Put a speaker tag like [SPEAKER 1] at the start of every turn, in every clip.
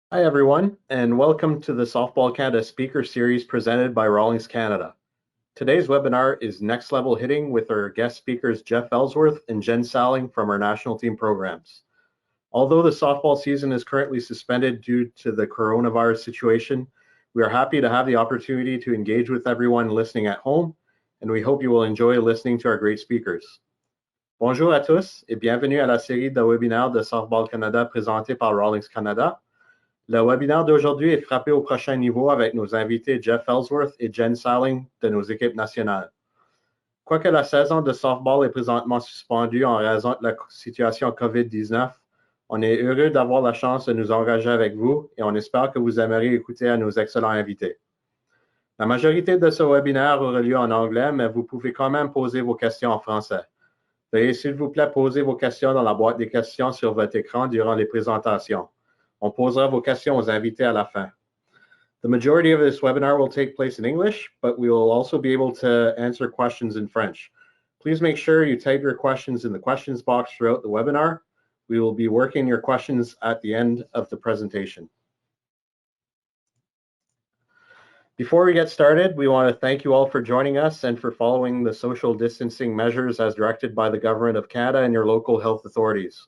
[SPEAKER 1] Hi, everyone, and welcome to the Softball Canada Speaker Series presented by Rawlings Canada. Today's webinar is Next Level Hitting with our guest speakers Jeff Ellsworth and Jenn Salling from our national team programs. Although the softball season is currently suspended due to the coronavirus situation, we are happy to have the opportunity to engage with everyone listening at home, and we hope you will enjoy listening to our great speakers. Bonjour à tous et bienvenue à la série de webinaires de Softball Canada présentée par Rawlings Canada. Le webinaire d'aujourd'hui est frappé au prochain niveau avec nos invités Jeff Ellsworth et Jenn Salling de nos équipes nationales. Quoique la saison de softball est présentement suspendue en raison de la situation COVID-19, on est heureux d'avoir la chance de nous engager avec vous et on espère que vous aimerez écouter à nos excellents invités. La majorité de ce webinaire aura lieu en anglais, mais vous pouvez quand même poser vos questions en français. Veuillez s'il vous plaît poser vos questions dans la boîte des questions sur votre écran durant les présentations. On posera vos questions aux invités à la fin. The majority of this webinar will take place in English, but we will also be able to answer questions in French. Please make sure you type your questions in the questions box throughout the webinar. We will be working your questions at the end of the presentation. Before we get started, we want to thank you all for joining us and for following the social distancing measures as directed by the Government of Canada and your local health authorities.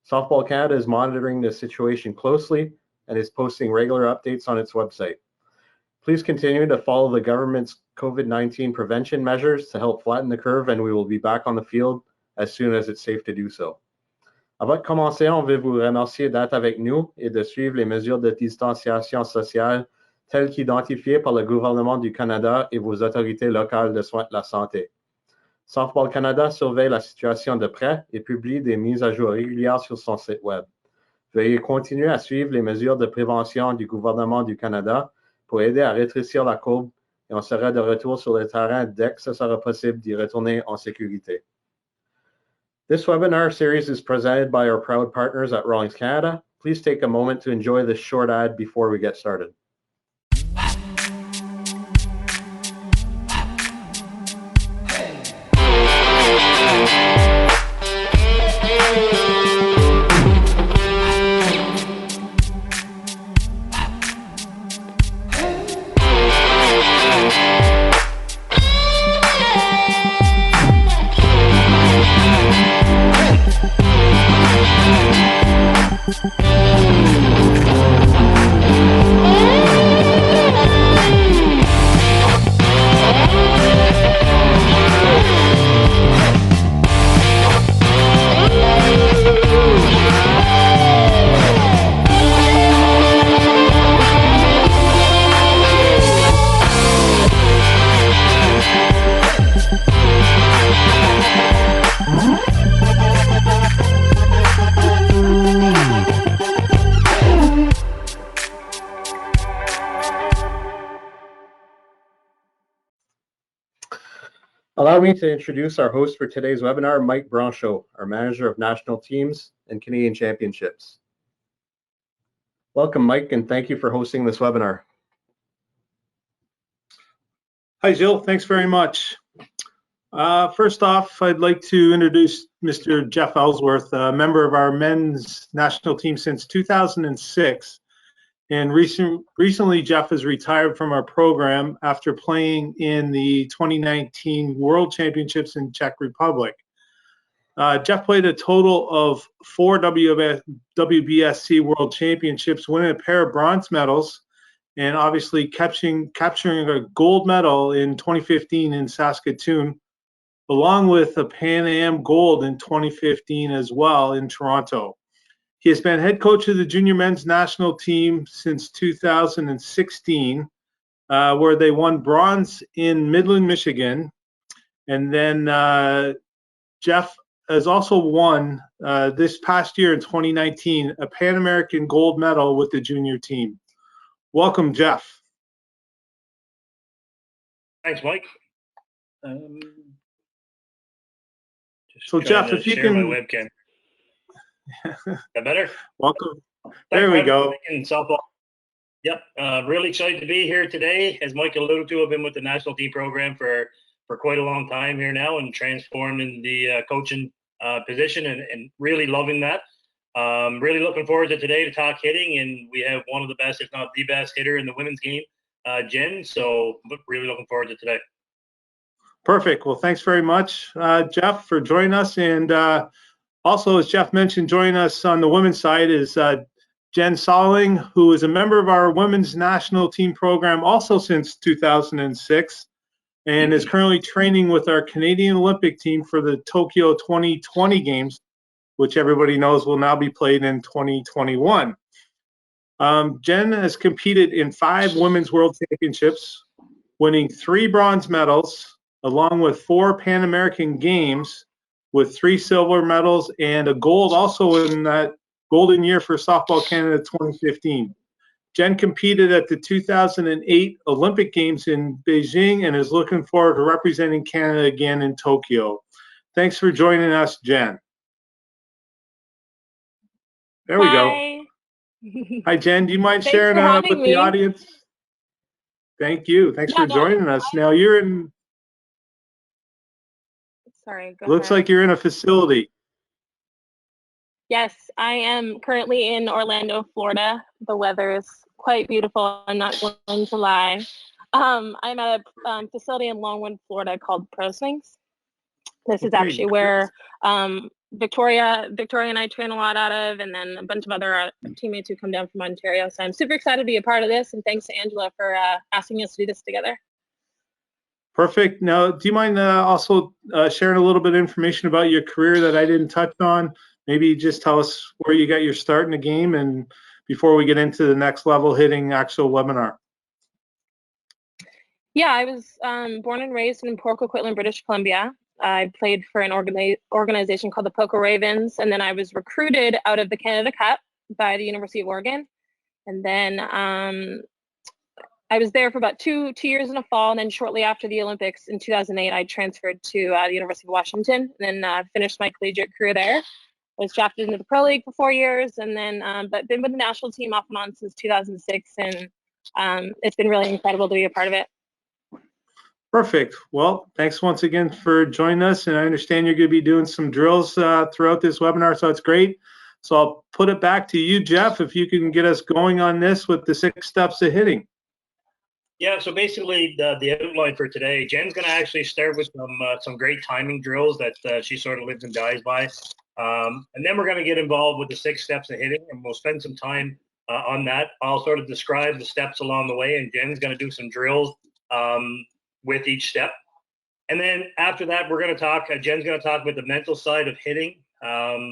[SPEAKER 1] Softball Canada is monitoring the situation closely and is posting regular updates on its website. Please continue to follow the government's COVID-19 prevention measures to help flatten the curve, and we will be back on the field as soon as it's safe to do so. Avant de commencer, on veut vous remercier d'être avec nous et de suivre les mesures de distanciation sociale telles qu'identifiées par le gouvernement du Canada et vos autorités locales de soins de la santé. Softball Canada surveille la situation de près et publie des mises à jour régulières sur son site web. Veuillez continuer à suivre les mesures de prévention du gouvernement du Canada pour aider à rétrécir la courbe et on sera de retour sur le terrain dès que ce sera possible d'y retourner en sécurité. This webinar series is presented by our proud partners at Rawlings Canada. Please take a moment to enjoy this short ad before we get started. Allow me to introduce our host for today's webinar, Mike Branchot, our Manager of National Teams and Canadian Championships. Welcome, Mike, and thank you for hosting this webinar.
[SPEAKER 2] Hi, Jill. Thanks very much. First off, I'd like to introduce Mr. Jeff Ellsworth, a member of our men's national team since 2006. And recently, Jeff has retired from our program after playing in the 2019 World Championships in Czech Republic. Jeff played a total of 4 WBSC World Championships, winning a pair of bronze medals, and obviously capturing a gold medal in 2015 in Saskatoon, along with a Pan Am gold in 2015 as well in Toronto. He has been head coach of the junior men's national team since 2016, where they won bronze in Midland, Michigan. And then Jeff has also won this past year in 2019 a Pan American gold medal with the junior team. Welcome, Jeff.
[SPEAKER 3] Thanks, Mike.
[SPEAKER 2] So Jeff, if you can
[SPEAKER 3] share my webcam. That better?
[SPEAKER 2] Welcome. There we go.
[SPEAKER 3] Softball. Yep. Really excited to be here today. As Mike alluded to, I've been with the national team program for quite a long time here now and transformed in the coaching position and really loving that. Really looking forward to today to talk hitting, and we have one of the best, if not the best hitter in the women's game, Jenn. So really looking forward to today.
[SPEAKER 2] Perfect. Well, thanks very much, Jeff, for joining us. And also, as Jeff mentioned, joining us on the women's side is Jenn Salling, who is a member of our women's national team program also since 2006, and is currently training with our Canadian Olympic team for the Tokyo 2020 games, which everybody knows will now be played in 2021. Jenn has competed in 5 Women's World Championships, winning 3 bronze medals, along with 4 Pan American Games, with 3 silver medals and a gold also in that golden year for Softball Canada 2015. Jenn competed at the 2008 Olympic Games in Beijing and is looking forward to representing Canada again in Tokyo. Thanks for joining us, Jenn. There we go. Hi, Jenn. Do you mind sharing with the audience? Thank you. Thanks for joining us. Now you're in.
[SPEAKER 4] Sorry, go
[SPEAKER 2] Looks
[SPEAKER 4] ahead.
[SPEAKER 2] like you're in a facility.
[SPEAKER 4] Yes, I am currently in Orlando, Florida. The weather is quite beautiful. I'm not going to lie. I'm at a facility in Longwood, Florida called prochain. This is actually where Victoria and I train a lot out of, and then a bunch of other teammates who come down from Ontario. So I'm super excited to be a part of this, and thanks to Angela for asking us to do this together.
[SPEAKER 2] Perfect. Now, do you mind also sharing a little bit of information about your career that I didn't touch on? Maybe just tell us where you got your start in the game, and before we get into the next level hitting actual webinar.
[SPEAKER 4] Yeah, I was born and raised in Port Coquitlam, British Columbia. I played for an organization called the Poco Ravens, and then I was recruited out of the Canada Cup by the University of Oregon. And then I was there for about two years in the fall, and then shortly after the Olympics in 2008, I transferred to the University of Washington, and then finished my collegiate career there. I was drafted into the Pro League for 4 years, and then but been with the national team off and on since 2006, and it's been really incredible to be a part of it.
[SPEAKER 2] Perfect. Well, thanks once again for joining us, and I understand you're going to be doing some drills throughout this webinar, so it's great. So I'll put it back to you, Jeff, if you can get us going on this with the 6 steps of hitting.
[SPEAKER 3] Yeah, so basically the outline for today, Jenn's going to actually start with some great timing drills that she sort of lives and dies by. And then we're going to get involved with the 6 steps of hitting, and we'll spend some time on that. I'll sort of describe the steps along the way, and Jenn's going to do some drills with each step. And then after that, we're going to talk, Jenn's going to talk about the mental side of hitting.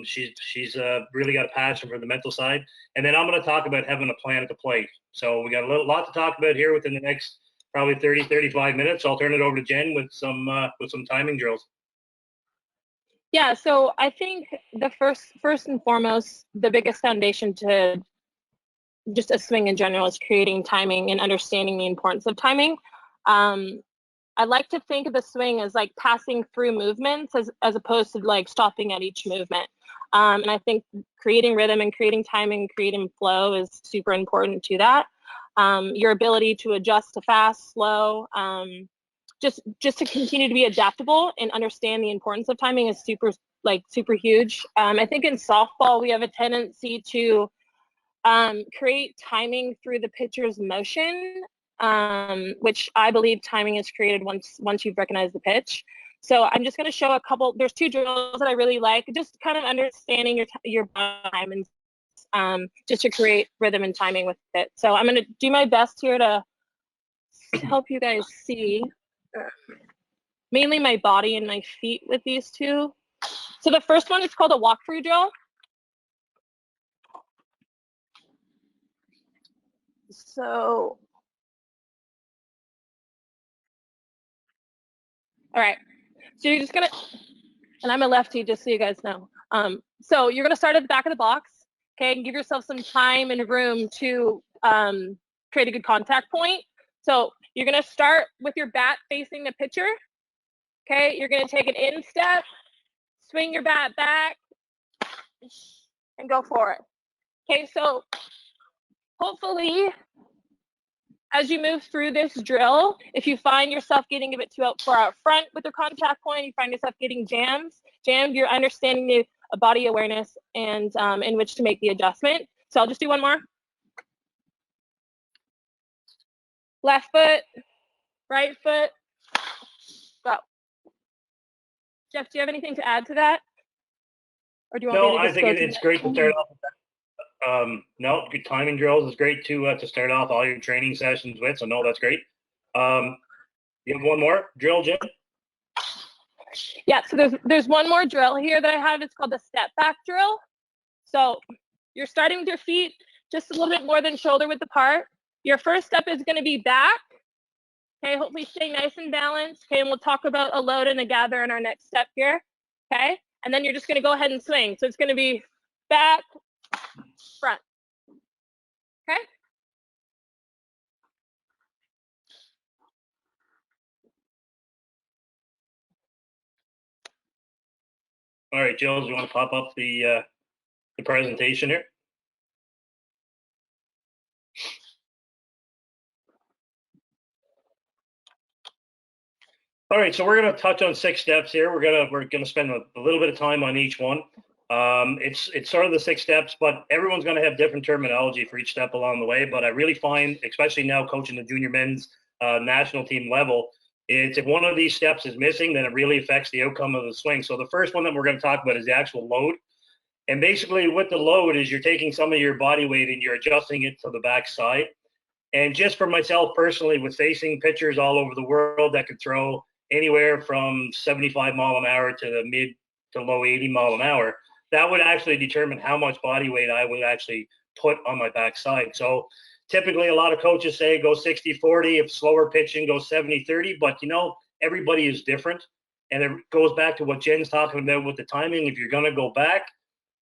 [SPEAKER 3] She's really got a passion for the mental side. And then I'm going to talk about having a plan at the plate. So we got a lot to talk about here within the next probably 30-35 minutes. I'll turn it over to Jenn with some timing drills.
[SPEAKER 4] Yeah, so I think the first and foremost, the biggest foundation to just a swing in general is creating timing and understanding the importance of timing. I like to think of the swing as like passing through movements as opposed to like stopping at each movement. And I think creating rhythm and creating timing, creating flow is super important to that. Your ability to adjust to fast, slow, just to continue to be adaptable and understand the importance of timing is super huge. I think in softball, we have a tendency to create timing through the pitcher's motion, which I believe timing is created once you've recognized the pitch. So I'm just going to show a couple. There's 2 drills that I really like, just kind of understanding your time and just to create rhythm and timing with it. So I'm going to do my best here to help you guys see mainly my body and my feet with these 2. So the first one is called a walkthrough drill. So, all right. So you're just gonna, and I'm a lefty, just so you guys know. So you're gonna start at the back of the box, okay, and give yourself some time and room to create a good contact point. So you're gonna start with your bat facing the pitcher, okay? You're gonna take an in step, swing your bat back, and go for it. Okay, so hopefully, as you move through this drill, if you find yourself getting a bit too far out front with your contact point, you find yourself getting jammed, you're understanding a body awareness, and in which to make the adjustment. So I'll just do one more. Left foot, right foot, go. Jeff, do you have anything to add to that? Or do you want me to
[SPEAKER 3] I
[SPEAKER 4] just
[SPEAKER 3] think
[SPEAKER 4] go to
[SPEAKER 3] it's great to start off with that. No, good timing drills is great to start off all your training sessions with. So no, that's great. You have one more drill, Jen?
[SPEAKER 4] Yeah, so there's one more drill here that I have. It's called the step back drill. So you're starting with your feet just a little bit more than shoulder width apart. Your first step is going to be back. Okay, hopefully stay nice and balanced. Okay, and we'll talk about a load and a gather in our next step here. Okay, and then you're just going to go ahead and swing. So it's going to be back, front. Okay.
[SPEAKER 3] All right, Jill, do you want to pop up the presentation here? All right, so we're going to touch on 6 steps here. We're gonna spend a little bit of time on each one. It's sort of the 6 steps, but everyone's going to have different terminology for each step along the way. But I really find, especially now coaching the junior men's national team level, it's if one of these steps is missing, then it really affects the outcome of the swing. So the first one that we're going to talk about is the actual load. And basically what the load is, you're taking some of your body weight and you're adjusting it to the back side. And just for myself personally, with facing pitchers all over the world that could throw anywhere from 75 mile an hour to the mid to low 80 mile an hour, that would actually determine how much body weight I would actually put on my backside. So typically a lot of coaches say go 60-40, if slower pitching, go 70-30, but you know, everybody is different. And it goes back to what Jen's talking about with the timing. If you're going to go back,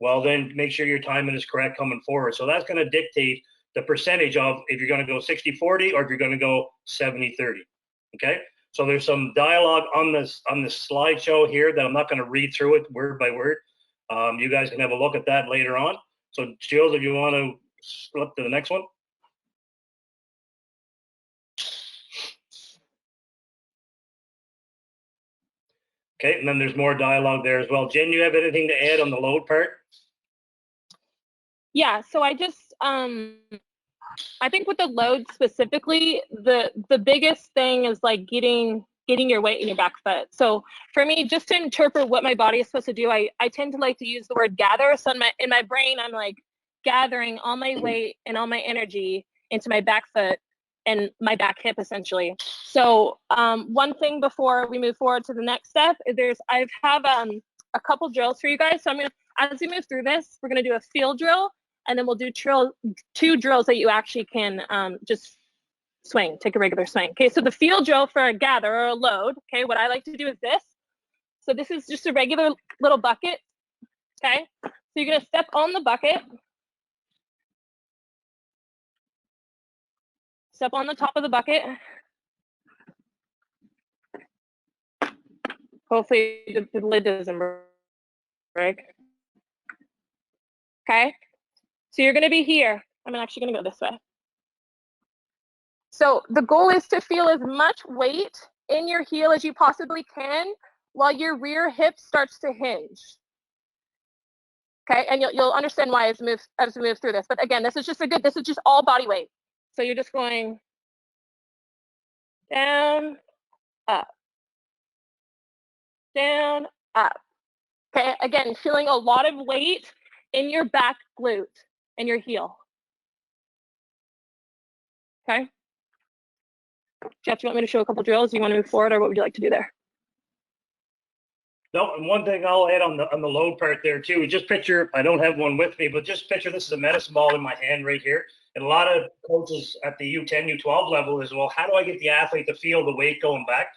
[SPEAKER 3] well, then make sure your timing is correct coming forward. So that's going to dictate the percentage of if you're going to go 60-40 or if you're going to go 70-30. Okay. So there's some dialogue on this slideshow here that I'm not going to read through it word by word. You guys can have a look at that later on. So Jules, if you want to flip to the next one. Okay, and then there's more dialogue there as well. Jen, you have anything to add on the load part?
[SPEAKER 4] Yeah, so I just I think with the load specifically, the biggest thing is like getting your weight in your back foot. So for me, just to interpret what my body is supposed to do, I tend to like to use the word gather. So in my brain, I'm like gathering all my weight and all my energy into my back foot and my back hip essentially. So one thing before we move forward to the next step, I have a couple drills for you guys. So I'm gonna, as we move through this, we're gonna do a field drill, and then we'll do 2 drills that you actually can just swing, take a regular swing. Okay, so the field drill for a gather or a load, okay, what I like to do is this. So this is just a regular little bucket, okay? So you're gonna step on the bucket, step on the top of the bucket. Hopefully the lid doesn't break. Okay, so you're gonna be here. I'm actually gonna go this way. So the goal is to feel as much weight in your heel as you possibly can while your rear hip starts to hinge. Okay, and you'll understand why as we move through this. But again, this is just all body weight. So you're just going down, up, down, up. Okay, again, feeling a lot of weight in your back glute and your heel. Okay. Jeff, do you want me to show a couple drills? Do you want to move forward, or what would you like to do there?
[SPEAKER 3] No, and one thing I'll add on the load part there too, just picture, I don't have one with me, but just picture this is a medicine ball in my hand right here. And a lot of coaches at the U10, U12 level is, well, how do I get the athlete to feel the weight going back?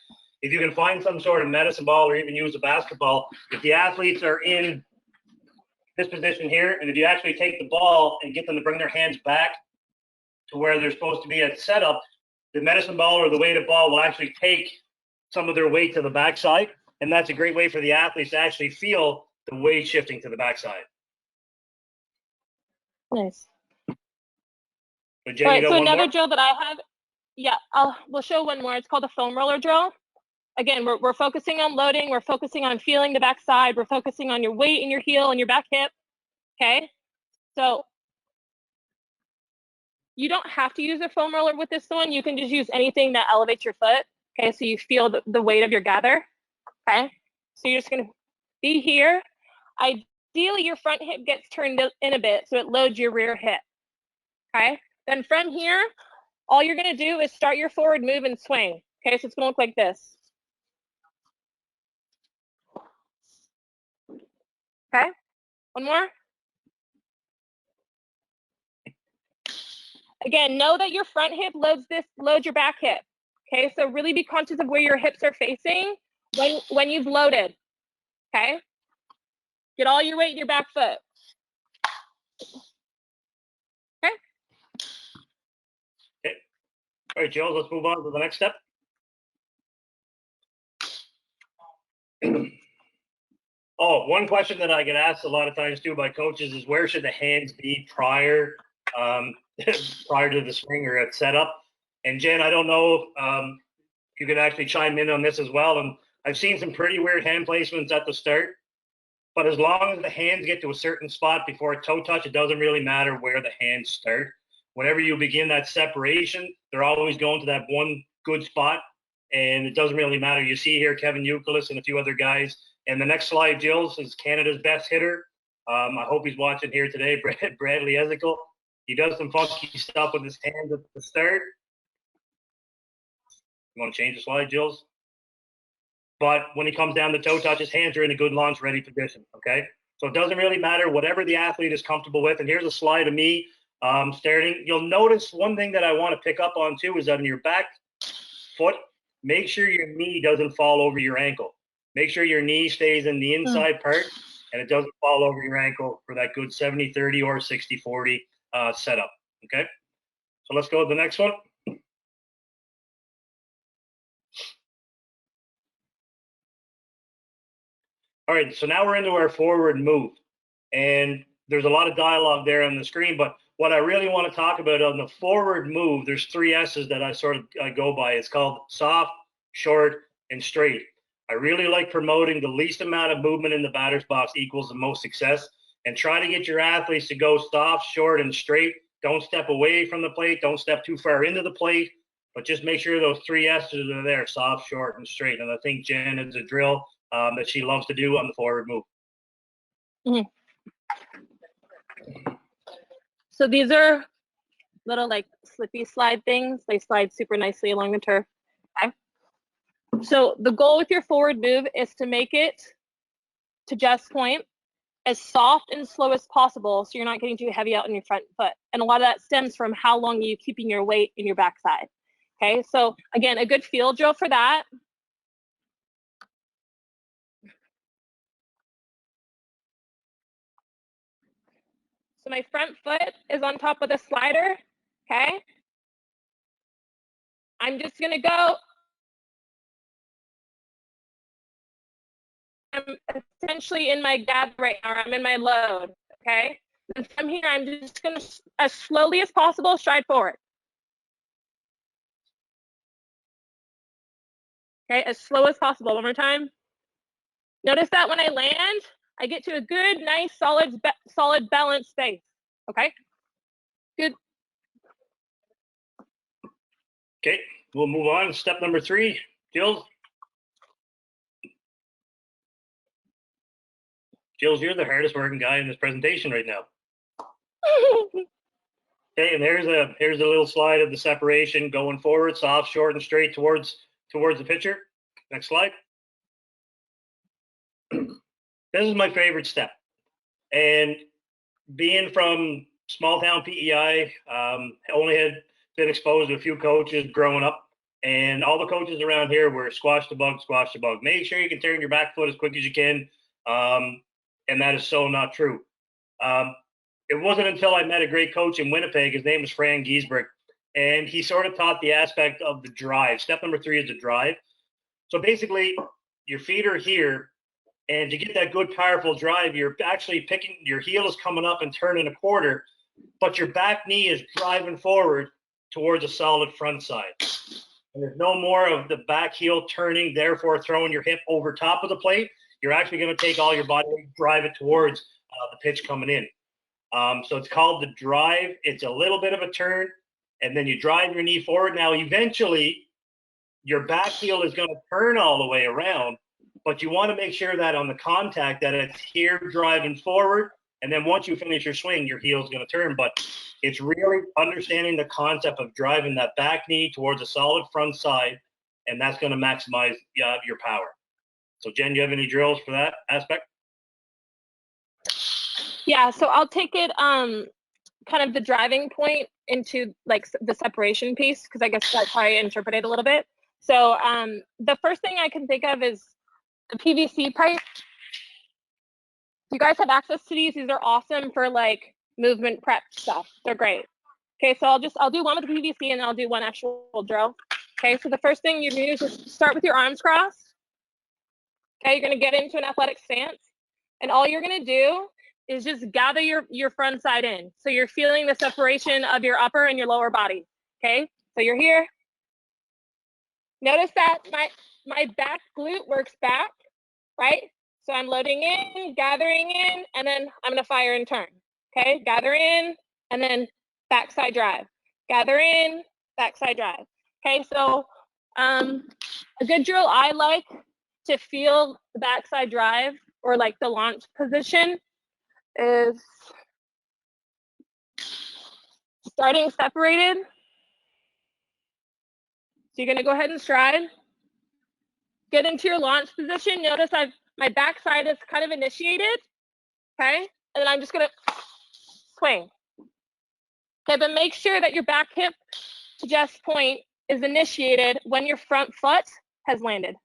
[SPEAKER 3] If you can find some sort of medicine ball or even use a basketball, if the athletes are in this position here, and if you actually take the ball and get them to bring their hands back to where they're supposed to be at setup, the medicine ball or the weighted ball will actually take some of their weight to the backside. And that's a great way for the athletes to actually feel the weight shifting to the backside.
[SPEAKER 4] Nice.
[SPEAKER 3] So Jen,
[SPEAKER 4] All right, so another
[SPEAKER 3] more?
[SPEAKER 4] drill that I have, yeah, we'll show one more. It's called a foam roller drill. again, we're focusing on loading, we're focusing on feeling the back side, we're focusing on your weight in your heel and your back hip, okay? So you don't have to use a foam roller with this one. You can just use anything that elevates your foot, okay? So you feel the weight of your gather, okay? So you're just gonna be here. Ideally, your front hip gets turned in a bit, so it loads your rear hip, okay? Then from here, all you're gonna do is start your forward move and swing, okay? So it's gonna look like this. Okay, one more. Again, know that your front hip loads your back hip. Okay, so really be conscious of where your hips are facing when you've loaded. Okay, get all your weight in your back foot. Okay.
[SPEAKER 3] Okay. All right, Jill, let's move on to the next step. Oh, one question that I get asked a lot of times too by coaches is where should the hands be prior prior to the swing or at setup? And Jen, I don't know, you can actually chime in on this as well. And I've seen some pretty weird hand placements at the start, but as long as the hands get to a certain spot before a toe touch, it doesn't really matter where the hands start. Whenever you begin that separation, they're always going to that one good spot, and it doesn't really matter. You see here Kevin Youkilis and a few other guys. And the next slide, Jills, is Canada's best hitter. I hope he's watching here today, Bradley Ezekiel. He does some funky stuff with his hands at the start. You want to change the slide, Jills? But when he comes down the toe touch, his hands are in a good launch ready position, okay? So it doesn't really matter, whatever the athlete is comfortable with. And here's a slide of me starting. You'll notice one thing that I want to pick up on too is that in your back foot, make sure your knee doesn't fall over your ankle. Make sure your knee stays in the inside part and it doesn't fall over your ankle for that good 70-30 or 60-40 setup, okay? So let's go to the next one. All right, so now we're into our forward move. And there's a lot of dialogue there on the screen, but what I really want to talk about on the forward move, there's 3 S's that I go by. It's called soft, short, and straight. I really like promoting the least amount of movement in the batter's box equals the most success, and try to get your athletes to go soft, short, and straight. Don't step away from the plate. Don't step too far into the plate, but just make sure those 3 S's are there, soft, short, and straight. And I think Jen is a drill that she loves to do on the forward move.
[SPEAKER 4] Mm-hmm. So these are little like slippy slide things. They slide super nicely along the turf. Okay. So the goal with your forward move is to make it, to Jeff's point, as soft and slow as possible so you're not getting too heavy out in your front foot. And a lot of that stems from how long are you keeping your weight in your backside. Okay, so again, a good field drill for that. So my front foot is on top of the slider, okay? I'm just gonna go. I'm essentially in my gather right now, I'm in my load, okay? And from here, I'm just gonna, as slowly as possible, stride forward. Okay, as slow as possible. One more time. Notice that when I land, I get to a good, nice, solid balanced space, okay? Good.
[SPEAKER 3] Okay, we'll move on. Step number 3, Jill. Jill, you're the hardest working guy in this presentation right now. Okay, and here's a little slide of the separation going forward, soft, short, and straight towards the pitcher. Next slide. This is my favorite step. And being from small town PEI, only had been exposed to a few coaches growing up, and all the coaches around here were squash the bug, squash the bug. Make sure you can turn your back foot as quick as you can, and that is so not true. It wasn't until I met a great coach in Winnipeg, his name was Fran Giesberg, and he sort of taught the aspect of the drive. Step number 3 is the drive. So basically, your feet are here, and to get that good, powerful drive, you're actually picking, your heel is coming up and turning a quarter, but your back knee is driving forward towards a solid front side. and there's no more of the back heel turning, therefore throwing your hip over top of the plate. You're actually going to take all your body weight, drive it towards the pitch coming in. So it's called the drive. It's a little bit of a turn, and then you drive your knee forward. Now, eventually, your back heel is going to turn all the way around, but you want to make sure that on the contact that it's here driving forward, and then once you finish your swing, your heel is going to turn. But it's really understanding the concept of driving that back knee towards a solid front side, and that's going to maximize your power. So, Jen, do you have any drills for that aspect?
[SPEAKER 4] Yeah, so I'll take it kind of the driving point into like the separation piece, because I guess that's how I interpret it a little bit. So the first thing I can think of is the PVC pipe. You guys have access to these. These are awesome for like movement prep stuff. They're great. Okay, so I'll do one with the PVC and then I'll do one actual drill. Okay, so the first thing you're gonna do is start with your arms crossed. Okay, you're gonna get into an athletic stance, and all you're gonna do is just gather your front side in. So you're feeling the separation of your upper and your lower body. Okay, so you're here. Notice that my back glute works back, right? So I'm loading in, gathering in, and then I'm gonna fire and turn. Okay, gather in, and then backside drive. Gather in, backside drive. Okay, so a good drill I like to feel the backside drive or like the launch position is starting separated. So you're gonna go ahead and stride. Get into your launch position. Notice my backside is kind of initiated. Okay, and then I'm just gonna swing. Okay, but make sure that your back hip, to Jeff's point, is initiated when your front foot has landed.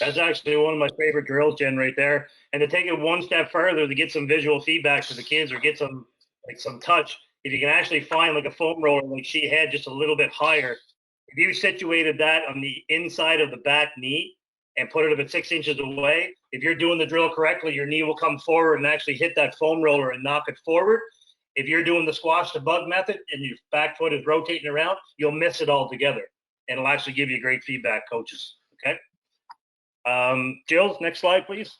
[SPEAKER 3] That's actually one of my favorite drills, Jen, right there. And to take it one step further, to get some visual feedback to the kids or get some touch, if you can actually find like a foam roller like she had just a little bit higher, if you situated that on the inside of the back knee and put it about 6 inches away, if you're doing the drill correctly, your knee will come forward and actually hit that foam roller and knock it forward. If you're doing the squash to bug method and your back foot is rotating around, you'll miss it altogether. And it'll actually give you great feedback, coaches. Okay. Jill, next slide, please.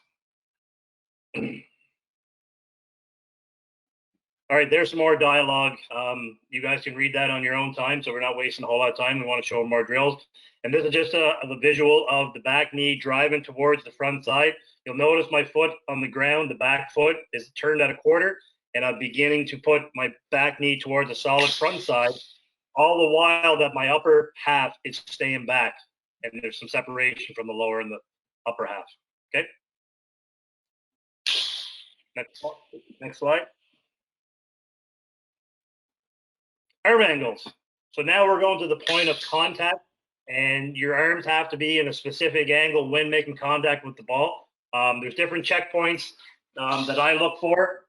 [SPEAKER 3] All right, there's some more dialogue. You guys can read that on your own time, so we're not wasting a whole lot of time. We want to show more drills. And this is just a visual of the back knee driving towards the front side. You'll notice my foot on the ground, the back foot is turned at a quarter, and I'm beginning to put my back knee towards a solid front side, all the while that my upper half is staying back. And there's some separation from the lower and the upper half. Okay. Next slide. Arm angles. So now we're going to the point of contact, and your arms have to be in a specific angle when making contact with the ball. There's different checkpoints that I look for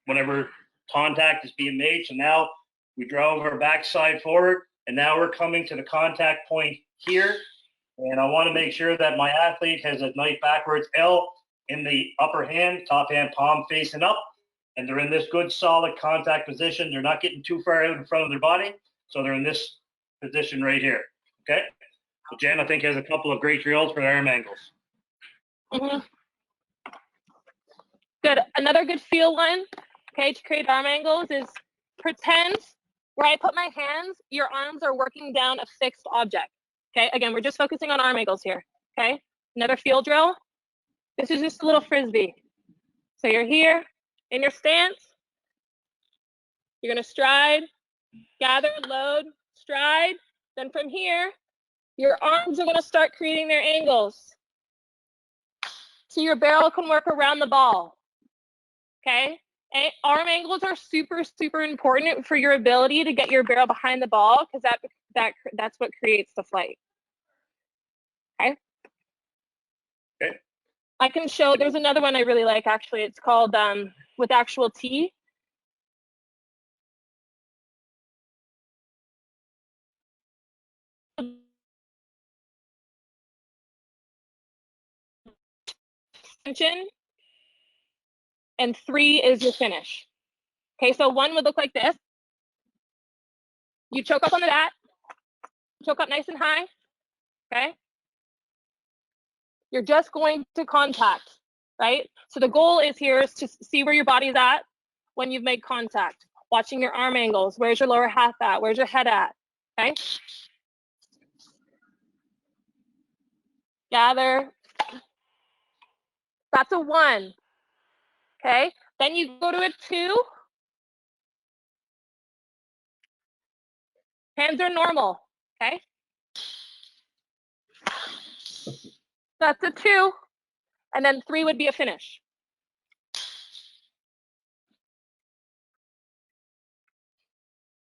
[SPEAKER 3] whenever contact is being made. So now we drove our backside forward, and now we're coming to the contact point here. And I want to make sure that my athlete has a nice backwards L in the upper hand, top hand palm facing up. And they're in this good solid contact position. They're not getting too far out in front of their body. So they're in this position right here. Okay. So Jen, I think, has a couple of great drills for the arm angles.
[SPEAKER 4] Mm-hmm. Good. Another good feel one, okay, to create arm angles is pretend where I put my hands, your arms are working down a fixed object. Okay. Again, we're just focusing on arm angles here. Okay. Another feel drill. This is just a little frisbee. So you're here in your stance. You're going to stride, gather, load, stride. Then from here, your arms are going to start creating their angles. So your barrel can work around the ball. Okay? And arm angles are super, super important for your ability to get your barrel behind the ball, because that's what creates the flight. Okay?
[SPEAKER 3] Okay.
[SPEAKER 4] I can show, there's another one I really like, actually. It's called with actual T. And 3 is your finish. Okay, so 1 would look like this. You choke up on the bat, choke up nice and high, okay? You're just going to contact, right? So the goal is here is to see where your body's at when you've made contact. Watching your arm angles. Where's your lower half at? Where's your head at? Okay. Gather. That's a 1. Okay. Then you go to a 2. Hands are normal. Okay. That's a 2. And then 3 would be a finish.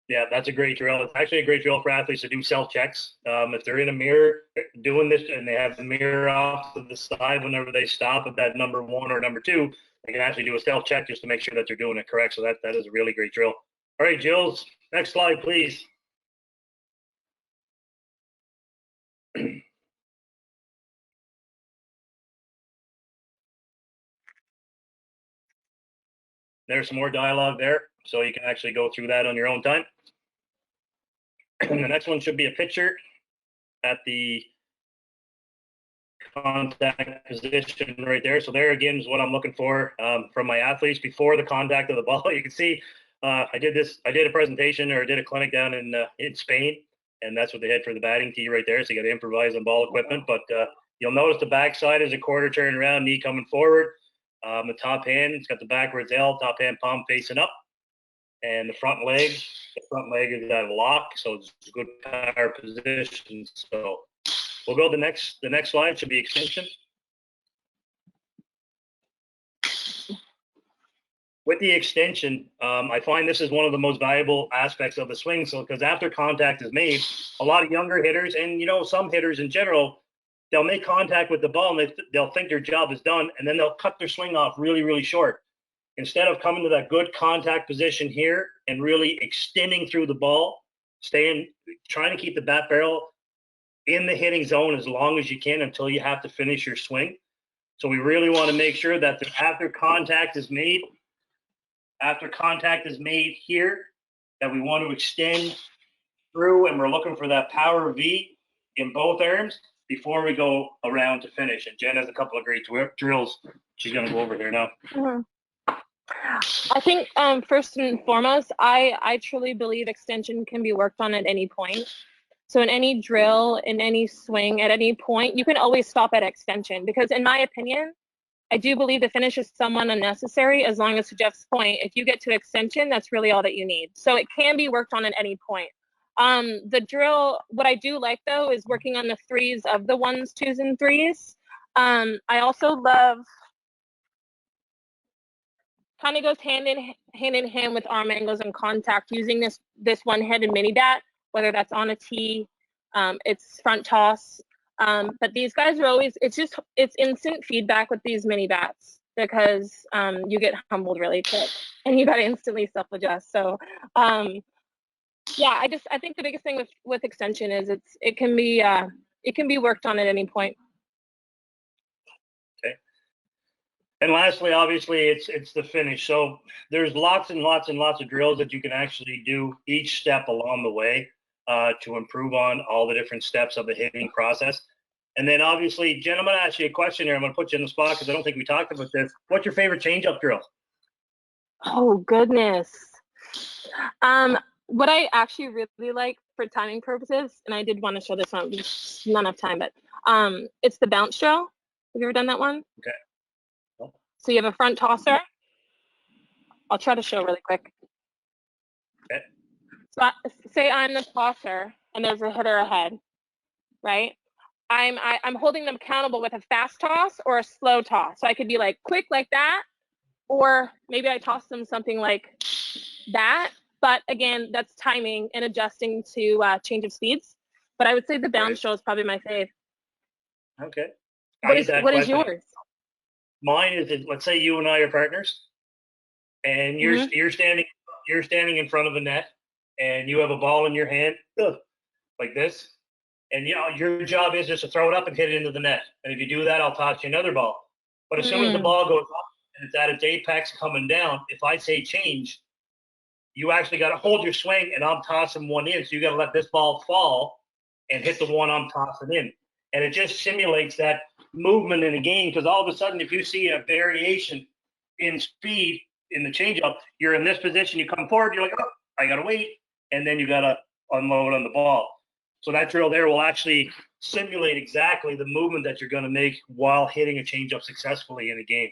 [SPEAKER 3] Yeah, that's a great drill. It's actually a great drill for athletes to do self-checks. If they're in a mirror doing this and they have the mirror off to the side whenever they stop at that number 1 or number 2, they can actually do a self-check just to make sure that they're doing it correct. So that is a really great drill. All right, Jills, next slide, please. There's some more dialogue there, so you can actually go through that on your own time. And the next one should be a picture at the contact position right there. So there again is what I'm looking for from my athletes before the contact of the ball. You can see I did a presentation or I did a clinic down in Spain, and that's what they had for the batting tee right there. So you got to improvise on ball equipment, but you'll notice the backside is a quarter turn around, knee coming forward. The top hand, it's got the backwards L, top hand palm facing up, and the front leg is at a lock, so it's a good power position. So we'll go to the next slide should be extension. With the extension, I find this is one of the most valuable aspects of the swing. So because after contact is made, a lot of younger hitters and some hitters in general, they'll make contact with the ball and they'll think their job is done, and then they'll cut their swing off really, really short. Instead of coming to that good contact position here and really extending through the ball, trying to keep the bat barrel in the hitting zone as long as you can until you have to finish your swing. So we really want to make sure that after contact is made here, that we want to extend through, and we're looking for that power V in both arms before we go around to finish. And Jen has a couple of great drills she's going to go over here now.
[SPEAKER 4] Mm-hmm. I think first and foremost, I truly believe extension can be worked on at any point. So in any drill, in any swing, at any point, you can always stop at extension, because in my opinion, I do believe the finish is somewhat unnecessary, as long as, to Jeff's point, if you get to extension, that's really all that you need. So it can be worked on at any point. The drill, what I do like though, is working on the 3s of the 1s, 2s, and 3s. I also love, kind of goes hand in hand with arm angles and contact, using this one-handed mini bat, whether that's on a tee, it's front toss. But these guys are always, it's instant feedback with these mini bats, because you get humbled really quick and you got to instantly self-adjust. So yeah, I think the biggest thing with extension is it can be worked on at any point.
[SPEAKER 3] Okay. And lastly, obviously, it's the finish. So there's lots and lots and lots of drills that you can actually do each step along the way to improve on all the different steps of the hitting process. And then obviously, Jen, I'm going to ask you a question here. I'm going to put you in the spot because I don't think we talked about this. What's your favorite change-up drill?
[SPEAKER 4] Oh, goodness. What I actually really like for timing purposes, and I did want to show this one, just not enough time, but it's the bounce drill. Have you ever done that one?
[SPEAKER 3] Okay. No.
[SPEAKER 4] So you have a front tosser. I'll try to show really quick.
[SPEAKER 3] Okay.
[SPEAKER 4] So say I'm the tosser and there's a hitter ahead, right? I'm holding them accountable with a fast toss or a slow toss. So I could be like quick like that, or maybe I toss them something like that. But again, that's timing and adjusting to change of speeds. But I would say the bounce drill is probably my fave.
[SPEAKER 3] Okay.
[SPEAKER 4] What is yours?
[SPEAKER 3] Mine is, let's say you and I are partners, and you're standing in front of a net, and you have a ball in your hand like this, and your job is just to throw it up and hit it into the net. And if you do that, I'll toss you another ball. But as soon as the ball goes up and it's at its apex coming down, if I say change, you actually got to hold your swing, and I'm tossing one in. So you got to let this ball fall and hit the one I'm tossing in. And it just simulates that movement in a game, because all of a sudden, if you see a variation in speed in the changeup, you're in this position, you come forward, you're like, oh, I got to wait, and then you got to unload on the ball. So that drill there will actually simulate exactly the movement that you're going to make while hitting a changeup successfully in a game.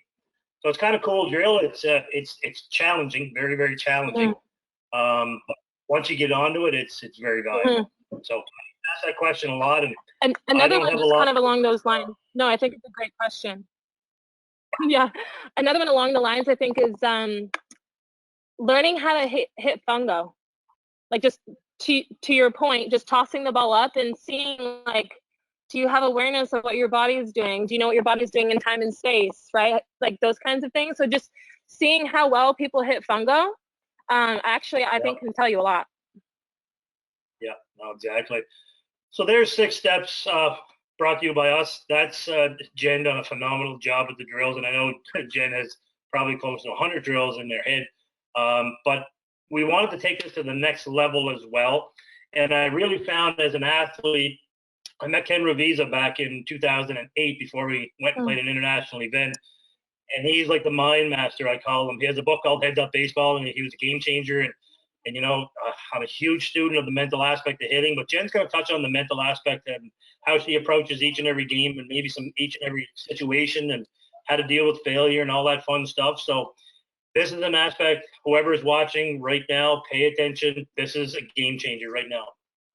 [SPEAKER 3] So it's kind of cool drill. It's challenging, very, very challenging. But once you get onto it, it's very valuable. So I ask that question a lot,
[SPEAKER 4] and another one just kind of along those lines. No, I think it's a great question. Yeah, another one along the lines I think is learning how to hit fungo, like just to your point, just tossing the ball up and seeing, like, do you have awareness of what your body is doing? Do you know what your body is doing in time and space, right? Like those kinds of things. So just seeing how well people hit fungo, actually, I think can tell you a lot.
[SPEAKER 3] Yeah, no, exactly. So there's 6 steps brought to you by us. That's Jen done a phenomenal job with the drills, and I know Jen has probably close to 100 drills in their head. But we wanted to take this to the next level as well. And I really found as an athlete, I met Ken Ravizza back in 2008 before we went and played an international event. And he's like the mind master, I call him. He has a book called Heads Up Baseball, and he was a game changer. And you know, I'm a huge student of the mental aspect of hitting, but Jen's going to touch on the mental aspect and how she approaches each and every game and maybe each and every situation and how to deal with failure and all that fun stuff. So this is an aspect, whoever is watching right now, pay attention. This is a game changer right now.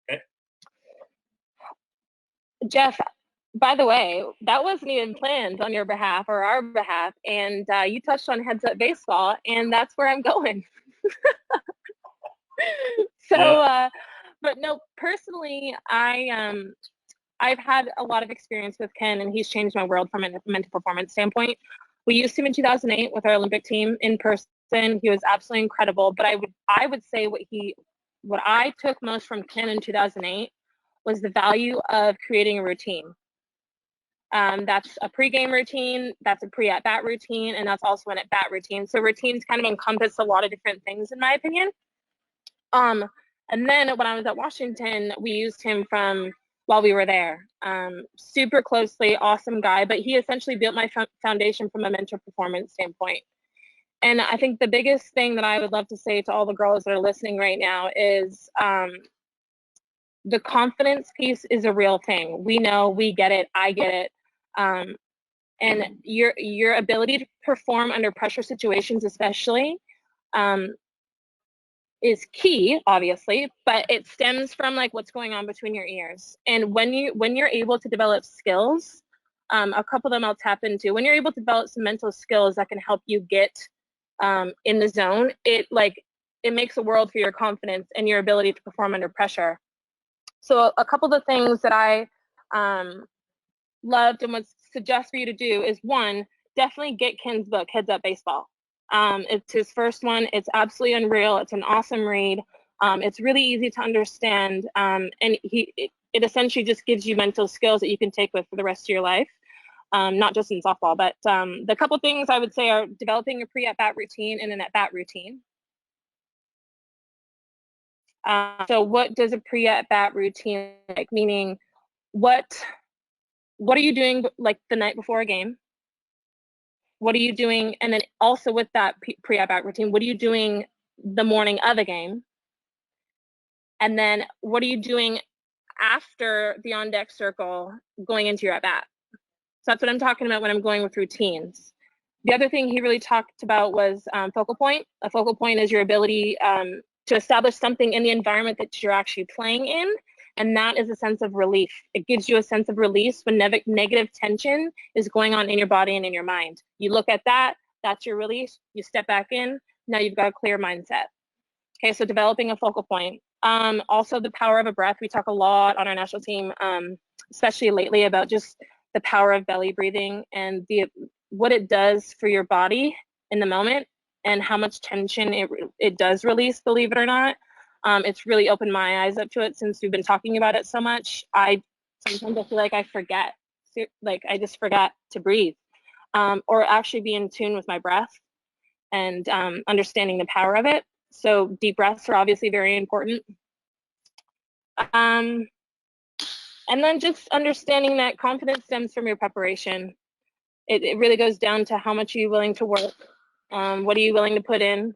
[SPEAKER 3] Okay.
[SPEAKER 4] Jeff, by the way, that wasn't even planned on your behalf or our behalf. And you touched on Heads Up Baseball, and that's where I'm going. So, but no, personally, I've had a lot of experience with Ken, and he's changed my world from a mental performance standpoint. We used him in 2008 with our Olympic team in person. He was absolutely incredible. But I would say what I took most from Ken in 2008 was the value of creating a routine. That's a pregame routine, that's a pre-at-bat routine, and that's also an at-bat routine. So routines kind of encompass a lot of different things, in my opinion. And then when I was at Washington, we used him while we were there. Super closely, awesome guy, but he essentially built my foundation from a mental performance standpoint. And I think the biggest thing that I would love to say to all the girls that are listening right now is the confidence piece is a real thing. We know, we get it, I get it. And your ability to perform under pressure situations especially is key, obviously, but it stems from like what's going on between your ears. And when you're able to develop skills, a couple of them I'll tap into. When you're able to develop some mental skills that can help you get in the zone, it makes a world for your confidence and your ability to perform under pressure. So a couple of the things that I loved and would suggest for you to do is, one, definitely get Ken's book, Heads Up Baseball. It's his first one. It's absolutely unreal. It's an awesome read. It's really easy to understand, and it essentially just gives you mental skills that you can take with for the rest of your life, not just in softball. But the couple things I would say are developing a pre-at-bat routine and an at-bat routine. So what does a pre-at-bat routine like? Meaning, what are you doing like the night before a game? What are you doing? And then also with that pre-at-bat routine, what are you doing the morning of a game? And then what are you doing after the on-deck circle going into your at-bat? So that's what I'm talking about when I'm going with routines. The other thing he really talked about was focal point. A focal point is your ability to establish something in the environment that you're actually playing in. And that is a sense of relief. It gives you a sense of release when negative tension is going on in your body and in your mind. You look at that, that's your release. You step back in, now you've got a clear mindset. Okay, so developing a focal point. Also the power of a breath. We talk a lot on our national team, especially lately, about just the power of belly breathing and what it does for your body in the moment and how much tension it does release, believe it or not. It's really opened my eyes up to it since we've been talking about it so much. Sometimes I feel like I forget, like I just forgot to breathe, or actually be in tune with my breath and understanding the power of it. So deep breaths are obviously very important. And then just understanding that confidence stems from your preparation. It really goes down to how much are you willing to work, what are you willing to put in,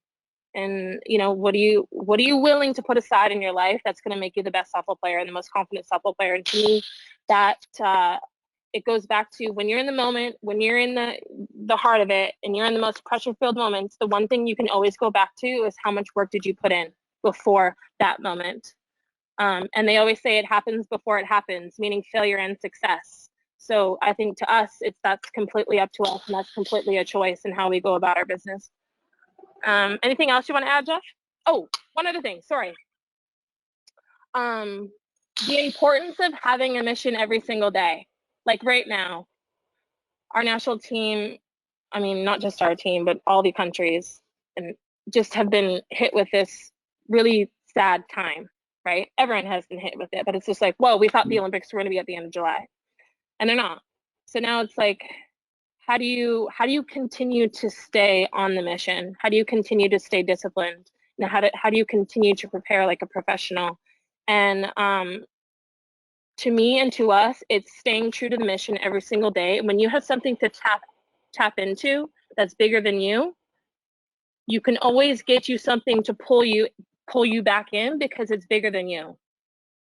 [SPEAKER 4] and what are you willing to put aside in your life that's going to make you the best softball player and the most confident softball player. And to me, that it goes back to when you're in the moment, when you're in the heart of it, and you're in the most pressure-filled moments. The one thing you can always go back to is how much work did you put in before that moment. And they always say it happens before it happens, meaning failure and success. So I think to us, that's completely up to us, and that's completely a choice in how we go about our business. Anything else you want to add, Jeff? Oh, one other thing, sorry. The importance of having a mission every single day. Like right now, our national team, I mean, not just our team, but all the countries, and just have been hit with this really sad time, right? Everyone has been hit with it, but it's just like, whoa, we thought the Olympics were going to be at the end of July, and they're not. So now it's like, how do you continue to stay on the mission? How do you continue to stay disciplined? How do you continue to prepare like a professional? And to me and to us, it's staying true to the mission every single day. When you have something to tap into that's bigger than you, you can always get you something to pull you back in because it's bigger than you.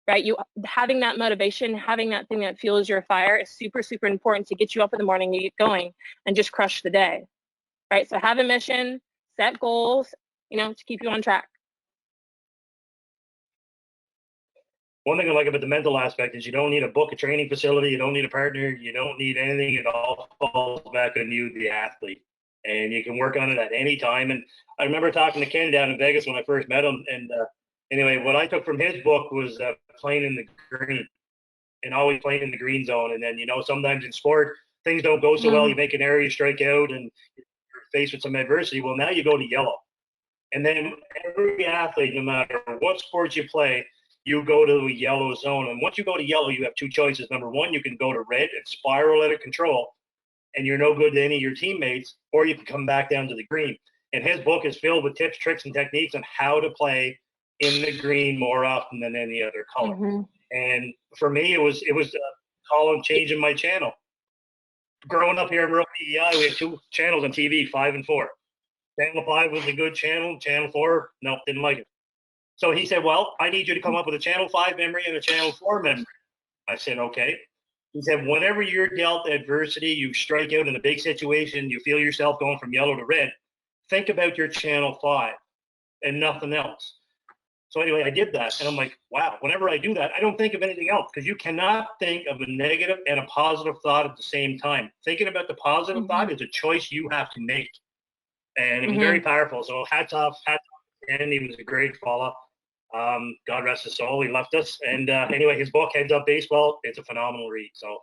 [SPEAKER 4] Right? Having that motivation, having that thing that fuels your fire is super, super important to get you up in the morning and get going and just crush the day. Right? So have a mission, set goals, to keep you on track.
[SPEAKER 3] One thing I like about the mental aspect is you don't need a book, a training facility, you don't need a partner, you don't need anything. It all falls back on you, the athlete. And you can work on it at any time. And I remember talking to Ken down in Vegas when I first met him. And anyway, what I took from his book was playing in the green and always playing in the green zone. And then, sometimes in sport, things don't go so well. You make an error, you strike out, and you're faced with some adversity. Well, now you go to yellow. And then every athlete, no matter what sport you play, you go to a yellow zone. And once you go to yellow, you have two choices. Number one, you can go to red and spiral out of control, and you're no good to any of your teammates, or you can come back down to the green. And his book is filled with tips, tricks, and techniques on how to play in the green more often than any other color. Mm-hmm. And for me, it was column change in my channel. Growing up here in rural PEI, we had two channels on TV, 5 and 4. Channel 5 was a good channel. Channel 4, no, didn't like it. So he said, well, I need you to come up with a Channel 5 memory and a Channel 4 memory. I said, okay. He said, whenever you're dealt adversity, you strike out in a big situation, you feel yourself going from yellow to red, think about your Channel 5 and nothing else. So anyway, I did that. And I'm like, wow, whenever I do that, I don't think of anything else, because you cannot think of a negative and a positive thought at the same time. Thinking about the positive thought is a choice you have to make. And it was very powerful. So hats off. And he was a great fella. God rest his soul. He left us. And anyway, his book, Heads Up Baseball, it's a phenomenal read. So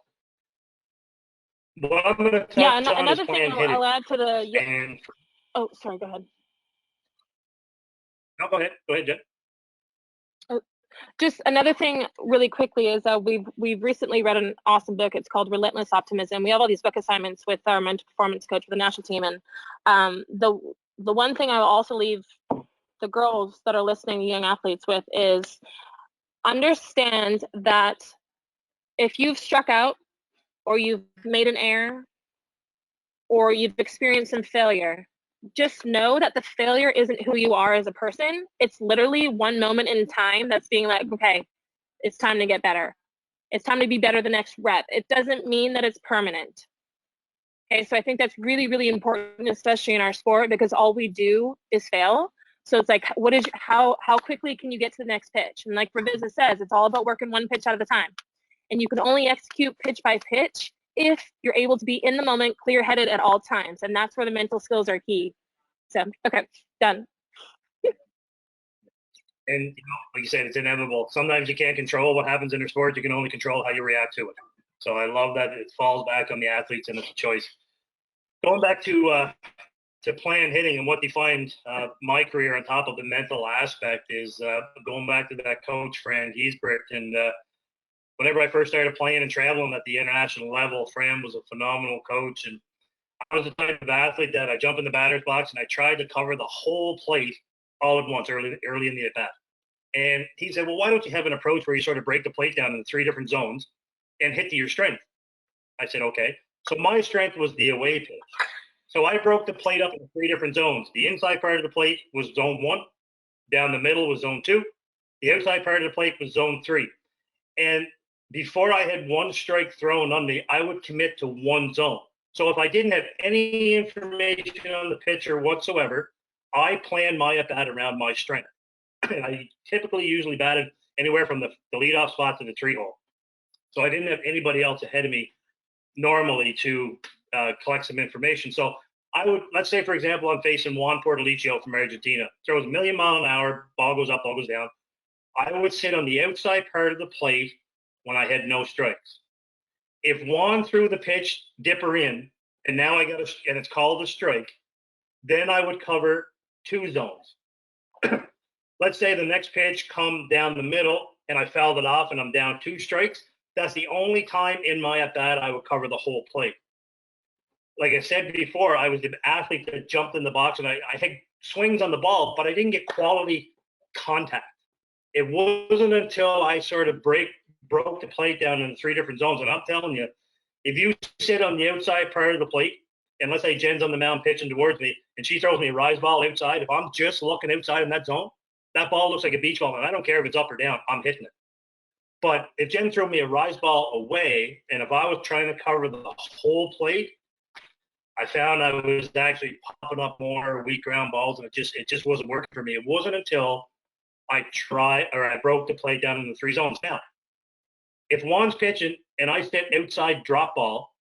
[SPEAKER 3] what I'm going to touch on
[SPEAKER 4] another
[SPEAKER 3] is
[SPEAKER 4] thing I'll add to the. Oh, sorry. Go ahead.
[SPEAKER 3] No, go ahead. Go ahead, Jen.
[SPEAKER 4] Just another thing really quickly is we've recently read an awesome book. It's called Relentless Optimism. We have all these book assignments with our mental performance coach for the national team. And the one thing I will also leave the girls that are listening, young athletes, with is understand that if you've struck out or you've made an error or you've experienced some failure, just know that the failure isn't who you are as a person. It's literally one moment in time that's being like, okay, it's time to get better. It's time to be better the next rep. It doesn't mean that it's permanent. Okay, so I think that's really, really important, especially in our sport, because all we do is fail. So it's like, how quickly can you get to the next pitch? And like Ravisa says, it's all about working one pitch at a time. And you can only execute pitch by pitch if you're able to be in the moment, clear-headed at all times. And that's where the mental skills are key. So, okay, done.
[SPEAKER 3] And like you said, it's inevitable. Sometimes you can't control what happens in your sport. You can only control how you react to it. So I love that it falls back on the athletes and it's a choice. Going back to plan hitting and what defined my career on top of the mental aspect is going back to that coach, Fran Giesbrecht. And whenever I first started playing and traveling at the international level, Fran was a phenomenal coach. And I was the type of athlete that I jump in the batter's box and I tried to cover the whole plate all at once early in the at-bat. And he said, well, why don't you have an approach where you sort of break the plate down into 3 different zones and hit to your strength? I said, okay. So my strength was the away pitch. So I broke the plate up into 3 different zones. The inside part of the plate was zone 1. Down the middle was zone 2. The outside part of the plate was zone 3. And before I had 1 strike thrown on me, I would commit to 1 zone. So if I didn't have any information on the pitcher whatsoever, I planned my at-bat around my strength. And I typically usually batted anywhere from the leadoff spot to the 3 hole. So I didn't have anybody else ahead of me normally to collect some information. So I would, let's say, for example, I'm facing Juan Portalicio from Argentina. Throws a million mile an hour, ball goes up, ball goes down. I would sit on the outside part of the plate when I had no strikes. If Juan threw the pitch dipper in, and now I got and it's called a strike, then I would cover 2 zones. Let's say the next pitch come down the middle and I fouled it off and I'm down 2 strikes. That's the only time in my at-bat I would cover the whole plate. Like I said before, I was the athlete that jumped in the box and I had swings on the ball, but I didn't get quality contact. It wasn't until I sort of broke the plate down into 3 different zones. And I'm telling you, if you sit on the outside part of the plate, and let's say Jen's on the mound pitching towards me, and she throws me a rise ball outside, if I'm just looking outside in that zone, that ball looks like a beach ball, and I don't care if it's up or down, I'm hitting it. But if Jen threw me a rise ball away, and if I was trying to cover the whole plate, I found I was actually popping up more weak ground balls, and it just wasn't working for me. It wasn't until I broke the plate down into 3 zones. Now, if Juan's pitching and I sit outside drop ball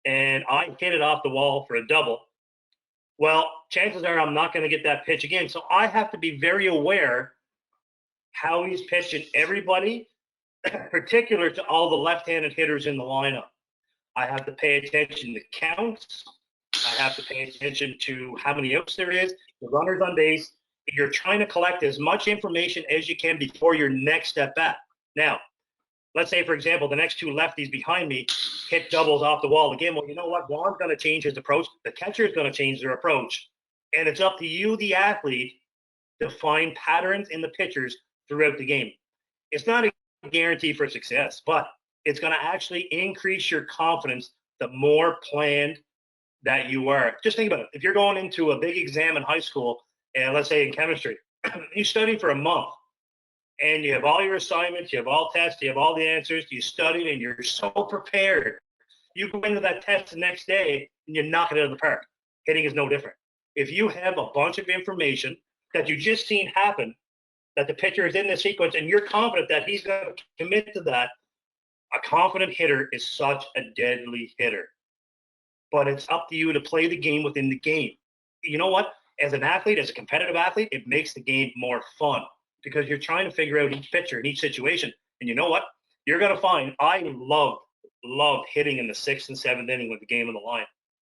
[SPEAKER 3] and I hit it off the wall for a double, well, chances are I'm not going to get that pitch again. So I have to be very aware how he's pitching everybody, particular to all the left-handed hitters in the lineup. I have to pay attention to counts. I have to pay attention to how many outs there is, the runners on base. You're trying to collect as much information as you can before your next at bat. Now, let's say, for example, the next 2 lefties behind me hit doubles off the wall again. Well, you know what? Juan's going to change his approach. The catcher is going to change their approach. And it's up to you, the athlete, to find patterns in the pitchers throughout the game. It's not a guarantee for success, but it's going to actually increase your confidence the more planned that you are. Just think about it. If you're going into a big exam in high school, and let's say in chemistry, you study for a month, and you have all your assignments, you have all tests, you have all the answers, you studied, and you're so prepared. You go into that test the next day, and you knock it out of the park. Hitting is no different. If you have a bunch of information that you just seen happen, that the pitcher is in the sequence, and you're confident that he's going to commit to that, a confident hitter is such a deadly hitter. But it's up to you to play the game within the game. You know what? As an athlete, as a competitive athlete, it makes the game more fun because you're trying to figure out each pitcher in each situation. And you know what? You're going to find I loved hitting in the 6th and 7th inning with the game on the line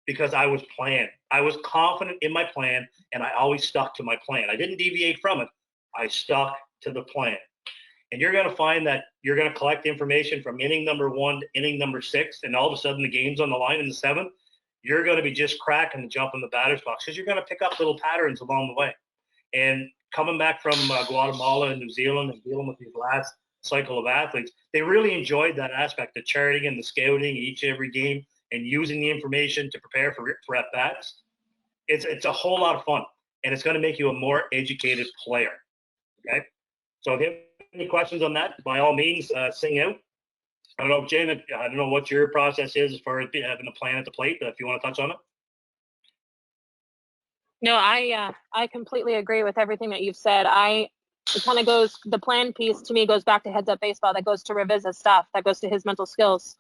[SPEAKER 3] because I was planned. I was confident in my plan, and I always stuck to my plan. I didn't deviate from it. I stuck to the plan. And you're going to find that you're going to collect information from inning number 1 to inning number 6, and all of a sudden the game's on the line in the 7th. You're going to be just cracking the jump in the batter's box because you're going to pick up little patterns along the way. And coming back from Guatemala and New Zealand and dealing with these last cycle of athletes, they really enjoyed that aspect, the charting and the scouting every game and using the information to prepare for at-bats. It's a whole lot of fun, and it's going to make you a more educated player. Okay? So if you have any questions on that, by all means, sing out. I don't know, Jen, I don't know what your process is as far as having a plan at the plate, but if you want to touch on it.
[SPEAKER 4] No, I completely agree with everything that you've said. It kind of goes, the plan piece to me goes back to heads up baseball. That goes to Revisa's stuff. That goes to his mental skills.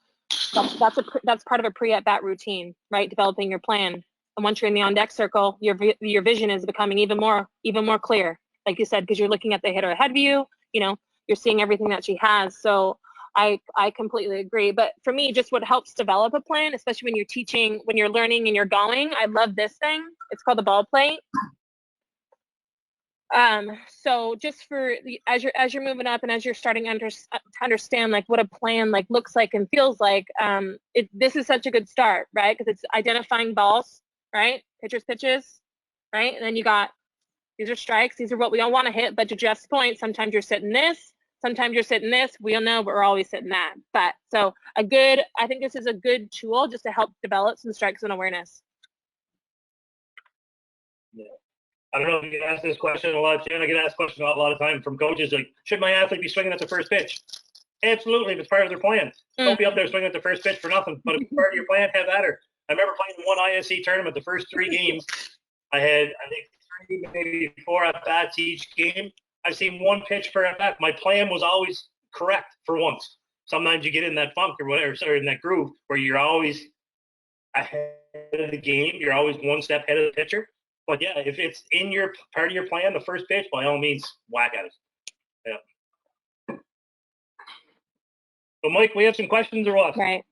[SPEAKER 4] That's part of a pre-at-bat routine, right? Developing your plan. And once you're in the on-deck circle, your vision is becoming even more clear, like you said, because you're looking at the hitter ahead of you. You know, you're seeing everything that she has. So I completely agree. But for me, just what helps develop a plan, especially when you're teaching, when you're learning and you're going, I love this thing. It's called the ball plate. So just for as you're moving up and as you're starting to understand like what a plan like looks like and feels like, this is such a good start, right? Because it's identifying balls, right? Pitchers pitches, right? And then you got These are strikes. These are what we all want to hit. But to Jeff's point, sometimes you're sitting this, sometimes you're sitting this. We don't know, but we're always sitting that. But so I think this is a good tool just to help develop some strike zone awareness.
[SPEAKER 3] Yeah. I don't know if you get asked this question a lot, Jen. I get asked questions a lot of time from coaches like, should my athlete be swinging at the first pitch? Absolutely, if it's part of their plan. Don't be up there swinging at the first pitch for nothing. But if it's part of your plan, have at her. I remember playing one ISC tournament, the first 3 games. I had, I think, 3, maybe 4 at-bats each game. I've seen 1 pitch per at-bat. My plan was always correct for once. Sometimes you get in that funk or whatever, or in that groove where you're always ahead of the game. You're always 1 step ahead of the pitcher. But yeah, if it's in your part of your plan, the first pitch, by all means, whack at it. Yeah. But Mike, we have some questions or what?
[SPEAKER 4] Right.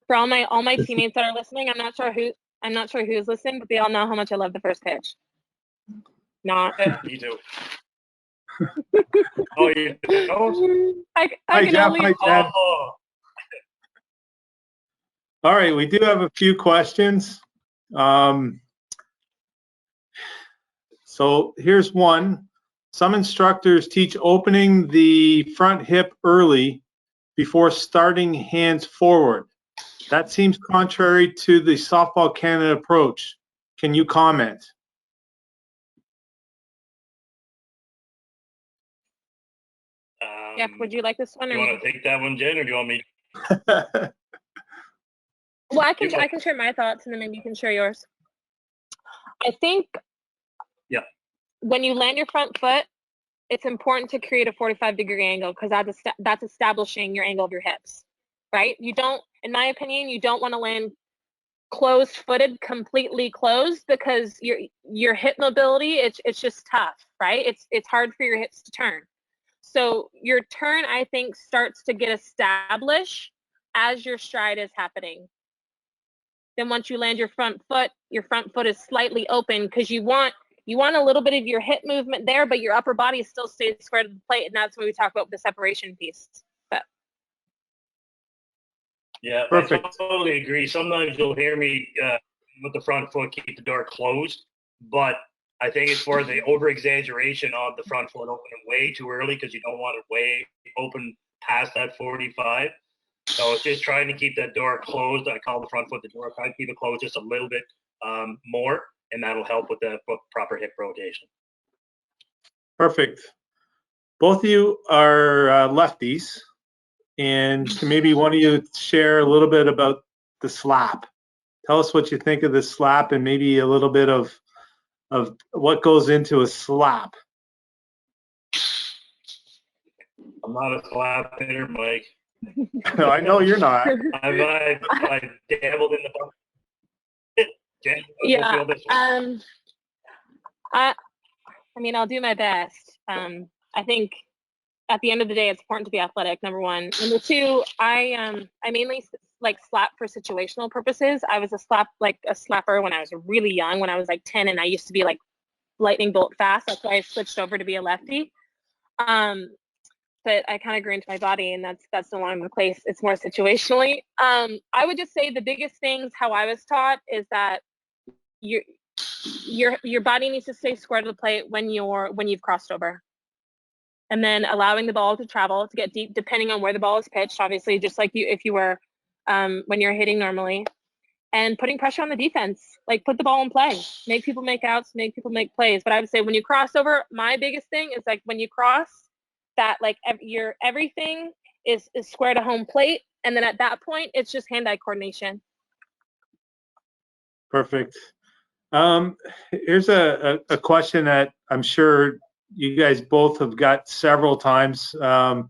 [SPEAKER 4] For all my teammates that are listening, I'm not sure who's listening, but they all know how much I love the first pitch. Not.
[SPEAKER 3] Me too. Oh, you know?
[SPEAKER 4] I
[SPEAKER 2] Hi,
[SPEAKER 4] can
[SPEAKER 2] Jeff.
[SPEAKER 4] only.
[SPEAKER 2] Hi, Jen.
[SPEAKER 3] Oh.
[SPEAKER 2] All right, we do have a few questions. So here's one. Some instructors teach opening the front hip early before starting hands forward. That seems contrary to the Softball Canada approach. Can you comment?
[SPEAKER 4] Jeff, would you like this one?
[SPEAKER 3] Do you want to take that one, Jen, or do you want me?
[SPEAKER 4] Well, I can share my thoughts, and then maybe you can share yours. I think.
[SPEAKER 3] Yeah.
[SPEAKER 4] When you land your front foot, it's important to create a 45-degree angle because that's establishing your angle of your hips, right? You don't, in my opinion, you don't want to land closed-footed, completely closed, because your hip mobility, it's just tough, right? It's hard for your hips to turn. So your turn, I think, starts to get established as your stride is happening. Then once you land your front foot is slightly open because you want a little bit of your hip movement there, but your upper body still stays square to the plate, and that's when we talk about the separation piece. But
[SPEAKER 3] yeah,
[SPEAKER 2] perfect.
[SPEAKER 3] I totally agree. Sometimes you'll hear me with the front foot keep the door closed, but I think it's for the over-exaggeration of the front foot opening way too early because you don't want it way open past that 45. So it's just trying to keep that door closed. I call the front foot the door. Try to keep it closed just a little bit more, and that'll help with the proper hip rotation.
[SPEAKER 2] Perfect. Both of you are lefties, and can maybe one of you share a little bit about the slap? Tell us what you think of the slap and maybe a little bit of what goes into a slap.
[SPEAKER 3] I'm not a slap hitter, Mike.
[SPEAKER 2] No, I know you're not.
[SPEAKER 3] I've dabbled in the
[SPEAKER 4] yeah. I mean, I'll do my best. I think at the end of the day, it's important to be athletic, number 1. Number 2, I mainly like slap for situational purposes. I was a slapper when I was really young, when I was like 10, and I used to be like lightning bolt fast. That's why I switched over to be a lefty. But I kind of grew into my body, and that's no longer the place. It's more situationally. I would just say the biggest things how I was taught is that your body needs to stay square to the plate when you've crossed over, and then allowing the ball to travel, to get deep, depending on where the ball is pitched. Obviously, just like if you were when you're hitting normally, and putting pressure on the defense. Like, put the ball in play, make people make outs, make people make plays. But I would say when you cross over, my biggest thing is like when you cross, that like your everything is square to home plate, and then at that point it's just hand-eye coordination.
[SPEAKER 2] Perfect. Here's a question that I'm sure you guys both have got several times, and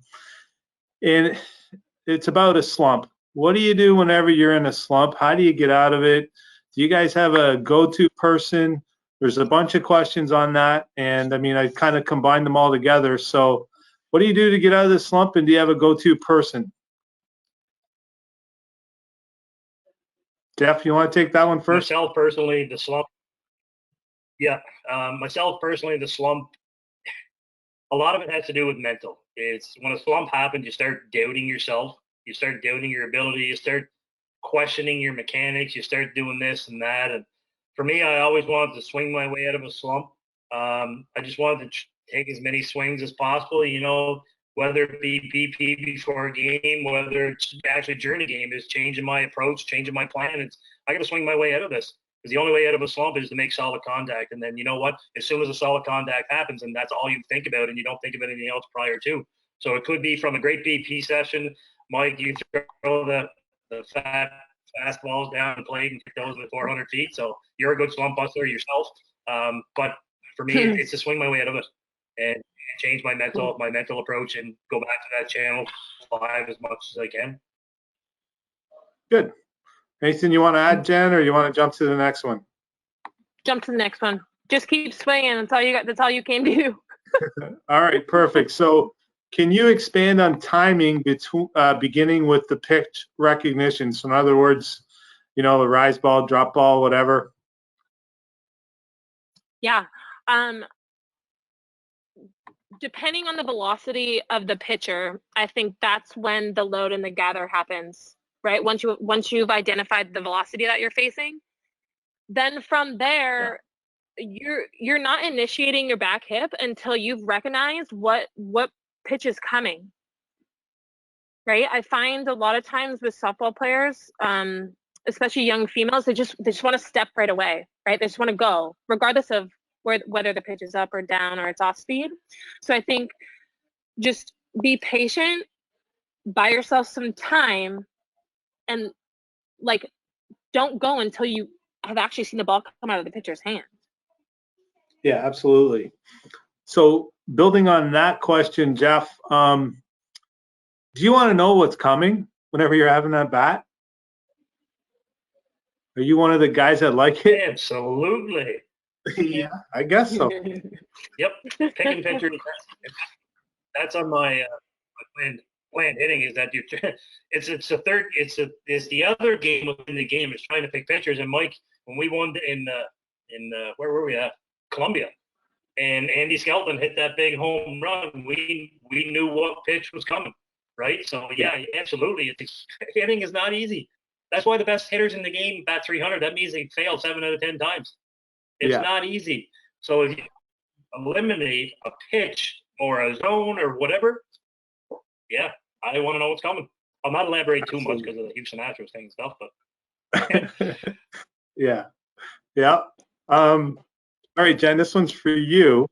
[SPEAKER 2] it's about a slump. What do you do whenever you're in a slump? How do you get out of it? Do you guys have a go-to person? There's a bunch of questions on that, and I mean, I kind of combined them all together. So what do you do to get out of the slump, and do you have a go-to person? Jeff, you want to take that one first?
[SPEAKER 3] Myself personally, the slump. Yeah, myself personally, the slump. A lot of it has to do with mental. It's when a slump happens, you start doubting yourself. You start doubting your ability. You start questioning your mechanics. You start doing this and that. And for me, I always wanted to swing my way out of a slump. I just wanted to take as many swings as possible, you know, whether it be BP before a game, whether it's actually during a game, is changing my approach, changing my plan. I got to swing my way out of this. Because the only way out of a slump is to make solid contact. And then, you know what? As soon as a solid contact happens, and that's all you think about, and you don't think of anything else prior to. So it could be from a great BP session, Mike, you throw the fast balls down and play and kick those with 400 feet. So you're a good slump buster yourself. But for me, it's to swing my way out of it and change my mental approach and go back to that channel 5 as much as I can.
[SPEAKER 2] Good. Anything you want to add, Jen, or you want to jump to the next one?
[SPEAKER 4] Jump to the next one. Just keep swinging. That's all you got. That's all you can do.
[SPEAKER 2] All right, perfect. So can you expand on timing between beginning with the pitch recognition? So in other words, you know, the rise ball, drop ball, whatever.
[SPEAKER 4] Yeah. Depending on the velocity of the pitcher, I think that's when the load and the gather happens, right? Once you've identified the velocity that you're facing, then from there, you're not initiating your back hip until you've recognized what pitch is coming, right? I find a lot of times with softball players, especially young females, they just want to step right away, right? They just want to go, regardless of whether the pitch is up or down or it's off speed. So I think just be patient, buy yourself some time, and like don't go until you have actually seen the ball come out of the pitcher's hand.
[SPEAKER 2] Yeah, absolutely. So building on that question, Jeff, do you want to know what's coming whenever you're having that bat? Are you one of the guys that like it?
[SPEAKER 3] Absolutely.
[SPEAKER 2] Yeah, I guess so.
[SPEAKER 3] Yep, picking pitchers. That's on my planned hitting. Is that it's the other game within the game is trying to pick pitchers. And Mike, when we won in where were we at? Columbia, and Andy Skelton hit that big home run. We knew what pitch was coming, right? So yeah, absolutely. Hitting is not easy. That's why the best hitters in the game bat 300. That means they fail 7 out of 10 times. It's not easy. So if you eliminate a pitch or a zone or whatever, yeah, I want to know what's coming. I'll not elaborate too much because of the Houston Astros thing and stuff, but
[SPEAKER 2] yeah. All right, Jen, this one's for you.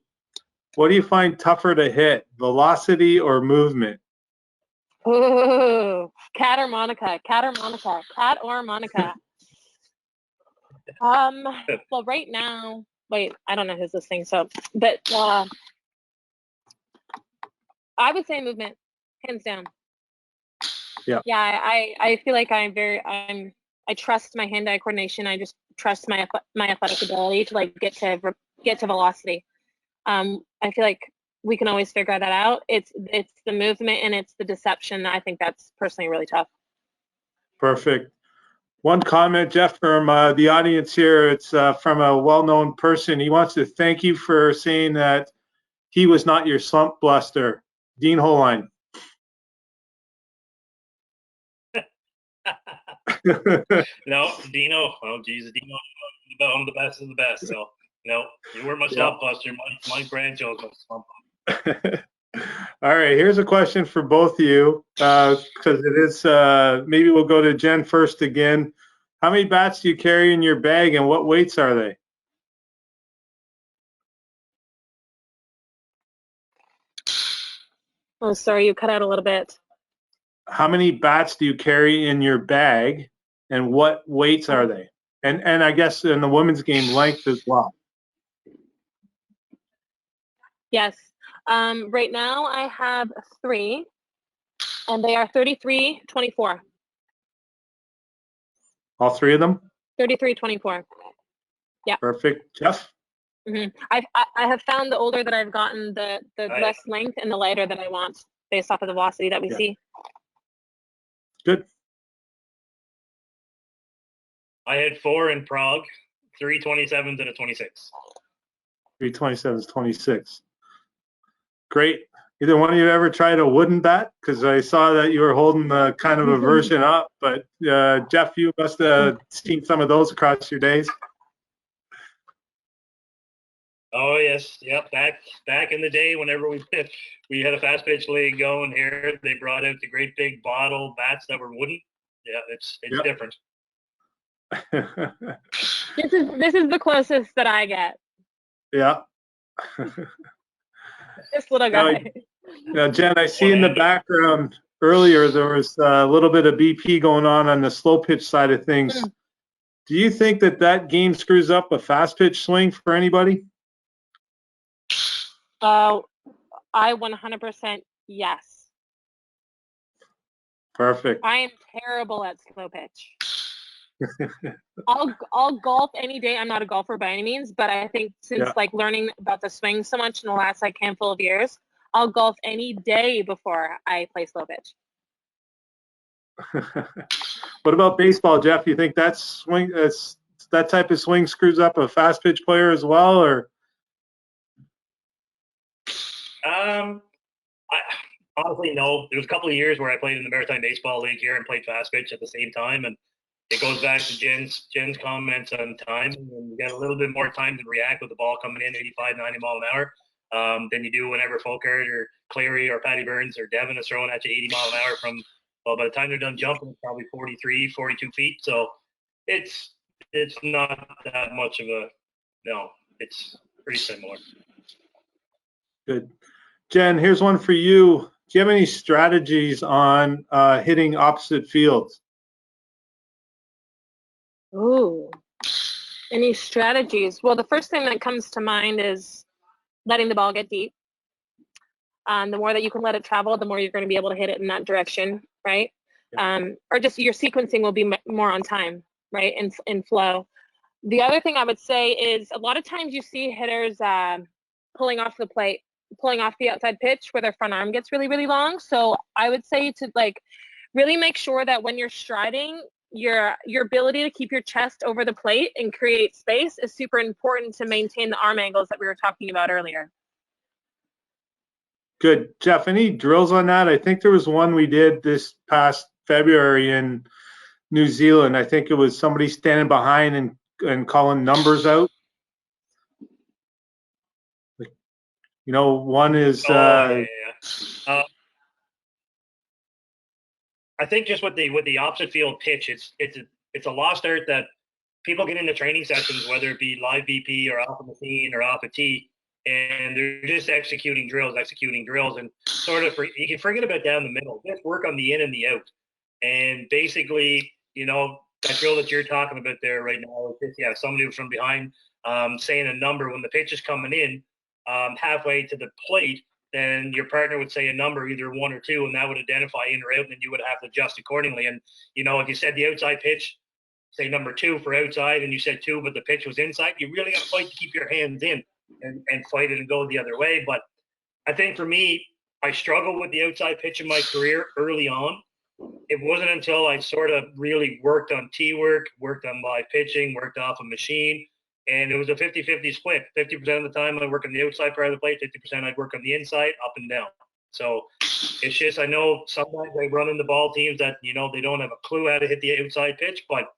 [SPEAKER 2] What do you find tougher to hit, velocity or movement?
[SPEAKER 4] Ooh, cat or Monica. Well, right now, wait, I don't know who's listening, but I would say movement, hands down.
[SPEAKER 2] Yeah.
[SPEAKER 4] Yeah, I feel like I trust my hand-eye coordination. I just trust my athletic ability to like get to velocity. I feel like we can always figure that out. It's the movement and it's the deception. I think that's personally really tough.
[SPEAKER 2] Perfect. One comment, Jeff, from the audience here. It's from a well-known person. He wants to thank you for saying that he was not your slump buster, Dean Holine.
[SPEAKER 3] No, Dino. Oh, Jesus, Dino. I'm the best of the best. So, no, you were my slump buster. My grandchild's my slump buster.
[SPEAKER 2] All right, here's a question for both of you because it is. Maybe we'll go to Jen first again. How many bats do you carry in your bag, and what weights are they?
[SPEAKER 4] Oh, sorry, you cut out a little bit.
[SPEAKER 2] How many bats do you carry in your bag, and what weights are they? And I guess in the women's game, length as well.
[SPEAKER 4] Yes. Right now I have 3, and they are 33-24.
[SPEAKER 2] All 3 of them?
[SPEAKER 4] 33-24. Yeah.
[SPEAKER 2] Perfect. Jeff?
[SPEAKER 4] Mm-hmm. I have found the older that I've gotten, the less length and the lighter that I want based off of the velocity that we see.
[SPEAKER 2] Good.
[SPEAKER 3] I had 4 in Prague, 327s and a 26.
[SPEAKER 2] 327s, 26. Great. Either one of you ever tried a wooden bat? Because I saw that you were holding kind of a version up. But Jeff, you must have seen some of those across your days.
[SPEAKER 3] Oh yes, yep. Back in the day, whenever we had a fast pitch league going here, they brought out the great big bottle bats that were wooden. Yeah, it's
[SPEAKER 2] Yep.
[SPEAKER 3] different.
[SPEAKER 4] This is the closest that I get.
[SPEAKER 2] Yeah.
[SPEAKER 4] This little guy.
[SPEAKER 2] Now, Jen, I see in the background earlier there was a little bit of BP going on the slow pitch side of things. Do you think that game screws up a fast pitch swing for anybody?
[SPEAKER 4] I 100% yes.
[SPEAKER 2] Perfect.
[SPEAKER 4] I am terrible at slow pitch. I'll golf any day. I'm not a golfer by any means, but I think since like learning about the swing so much in the last like handful of years, I'll golf any day before I play slow pitch.
[SPEAKER 2] What about baseball, Jeff? You think that type of swing screws up a fast pitch player as well, or?
[SPEAKER 3] Honestly, no. There was a couple of years where I played in the Maritime Baseball League here and played fast pitch at the same time, and it goes back to Jen's comments on time. And you got a little bit more time to react with the ball coming in 85, 90 mile an hour than you do whenever Folkert or Cleary or Patty Burns or Devin is throwing at you 80 mile an hour from, well, by the time they're done jumping, it's probably 43, 42 feet. So it's not that much of a, no, it's pretty similar.
[SPEAKER 2] Good. Jen, here's one for you. Do you have any strategies on hitting opposite fields?
[SPEAKER 4] Ooh, any strategies? Well, the first thing that comes to mind is letting the ball get deep. The more that you can let it travel, the more you're going to be able to hit it in that direction, right? Or just your sequencing will be more on time, right? In flow. The other thing I would say is a lot of times you see hitters pulling off the plate, pulling off the outside pitch where their front arm gets really, really long. So I would say to like really make sure that when you're striding, your ability to keep your chest over the plate and create space is super important to maintain the arm angles that we were talking about earlier.
[SPEAKER 2] Good. Jeff, any drills on that? I think there was one we did this past February in New Zealand. I think it was somebody standing behind and calling numbers out. You know, one is
[SPEAKER 3] I think just with the opposite field pitch, it's a lost art that people get into training sessions, whether it be live BP or off a machine or off a tee, and they're just executing drills, and sort of you can forget about down the middle. Just work on the in and the out, and basically, you know, that drill that you're talking about there right now is just somebody from behind saying a number when the pitch is coming in halfway to the plate. Then your partner would say a number, either 1 or 2, and that would identify in or out, and then you would have to adjust accordingly. And, you know, if you said the outside pitch, say number 2 for outside, and you said 2, but the pitch was inside, you really got to fight to keep your hands in and fight it and go the other way. But I think for me, I struggled with the outside pitch in my career early on. It wasn't until I sort of really worked on tee work, worked on live pitching, worked off a machine, and it was a 50-50 split. 50% of the time I'd work on the outside part of the plate, 50% I'd work on the inside, up and down. So it's just, I know sometimes I run into ball teams that, you know, they don't have a clue how to hit the outside pitch, but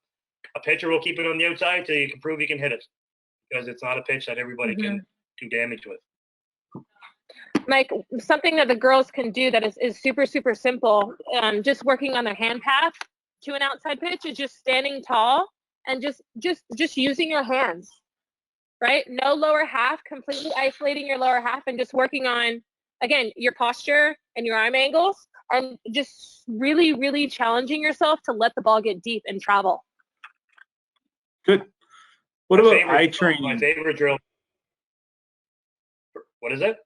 [SPEAKER 3] a pitcher will keep it on the outside till you can prove you can hit it, because it's not a pitch that everybody can do damage with.
[SPEAKER 4] Like something that the girls can do that is super, super simple, just working on their hand path to an outside pitch is just standing tall and just using your hands, right? No lower half, completely isolating your lower half and just working on, again, your posture and your arm angles, and just really, really challenging yourself to let the ball get deep and travel.
[SPEAKER 2] Good. What about eye training?
[SPEAKER 3] My favorite drill. What is it?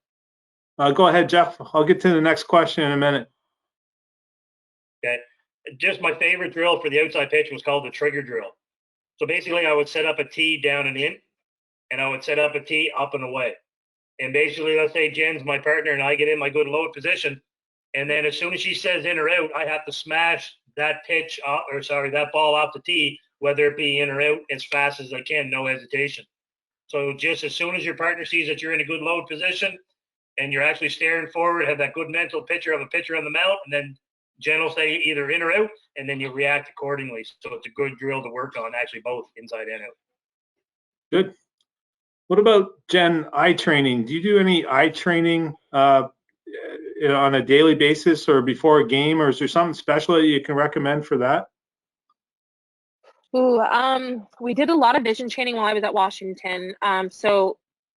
[SPEAKER 2] Go ahead, Jeff. I'll get to the next question in a minute.
[SPEAKER 3] Okay. Just my favorite drill for the outside pitch was called the trigger drill. So basically I would set up a tee down and in, and I would set up a tee up and away. And basically, let's say Jen's my partner and I get in my good load position. And then as soon as she says in or out, I have to smash that pitch, that ball off the tee, whether it be in or out, as fast as I can, no hesitation. So just as soon as your partner sees that you're in a good load position and you're actually staring forward, have that good mental picture of a pitcher on the mount, and then Jen will say either in or out, and then you react accordingly. So it's a good drill to work on, actually both inside and out.
[SPEAKER 2] Good. What about, Jen, eye training? Do you do any eye training on a daily basis or before a game, or is there something special that you can recommend for that?
[SPEAKER 4] Ooh, we did a lot of vision training while I was at Washington.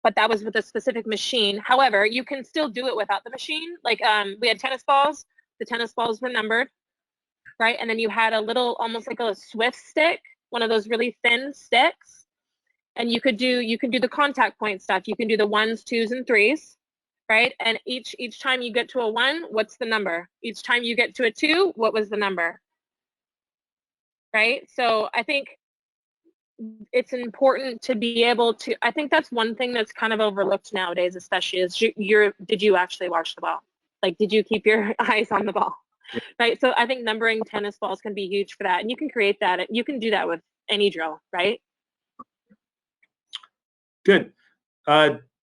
[SPEAKER 4] But that was with a specific machine. However, you can still do it without the machine. Like we had tennis balls. The tennis balls were numbered, right? And then you had a little, almost like a Swift stick, one of those really thin sticks. And you can do the contact point stuff. You can do the 1s, 2s, and 3s, right? And each time you get to a 1, what's the number? Each time you get to a 2, what was the number? Right? So I think it's important to be able to, I think that's one thing that's kind of overlooked nowadays, especially is did you actually watch the ball? Like, did you keep your eyes on the ball?
[SPEAKER 2] Yeah.
[SPEAKER 4] Right? So I think numbering tennis balls can be huge for that. And you can create that. You can do that with any drill, right?
[SPEAKER 2] Good.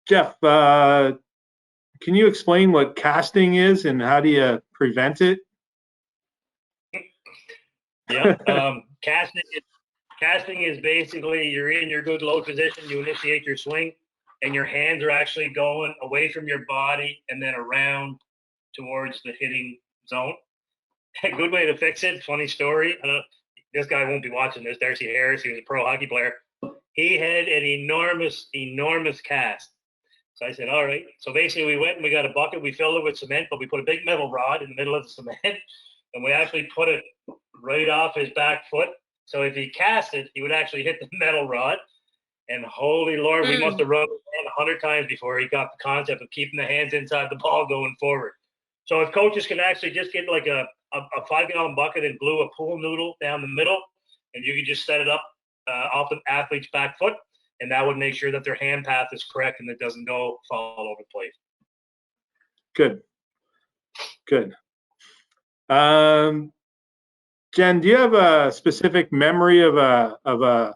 [SPEAKER 2] Jeff, can you explain what casting is and how do you prevent it?
[SPEAKER 3] Yeah, casting is basically you're in your good low position, you initiate your swing, and your hands are actually going away from your body and then around towards the hitting zone. A good way to fix it, funny story. This guy won't be watching this. Darcy Harris, he was a pro hockey player. He had an enormous cast. So I said, all right. So basically we went and we got a bucket, we filled it with cement, but we put a big metal rod in the middle of the cement, and we actually put it right off his back foot. So if he cast it, he would actually hit the metal rod. And holy Lord, we must have run 100 times before he got the concept of keeping the hands inside the ball going forward. So if coaches can actually just get like a 5-gallon bucket and glue a pool noodle down the middle, and you can just set it up off the athlete's back foot, and that would make sure that their hand path is correct and it doesn't go fall all over the place.
[SPEAKER 2] Good. Jen, do you have a specific memory of a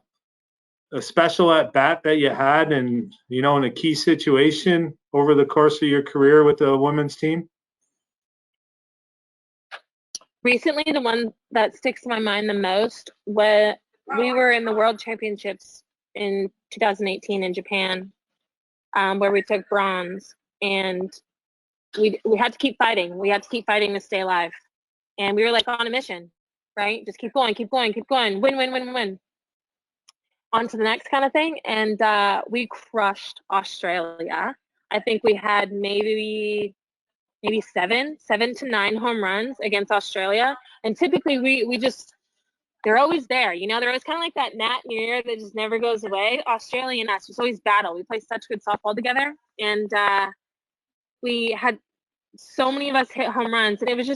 [SPEAKER 2] special at bat that you had in a key situation over the course of your career with the women's team?
[SPEAKER 4] Recently, the one that sticks to my mind the most was we were in the World Championships in 2018 in Japan, where we took bronze, and we had to keep fighting. We had to keep fighting to stay alive, and we were like on a mission, right? Just keep going, win. On to the next kind of thing, and we crushed Australia. I think we had maybe 7 to 9 home runs against Australia. And typically they're always there. They're always kind of like that gnat in your ear that just never goes away. Australia and us just always battle. We play such good softball together. And we had so many of us hit home runs, and it was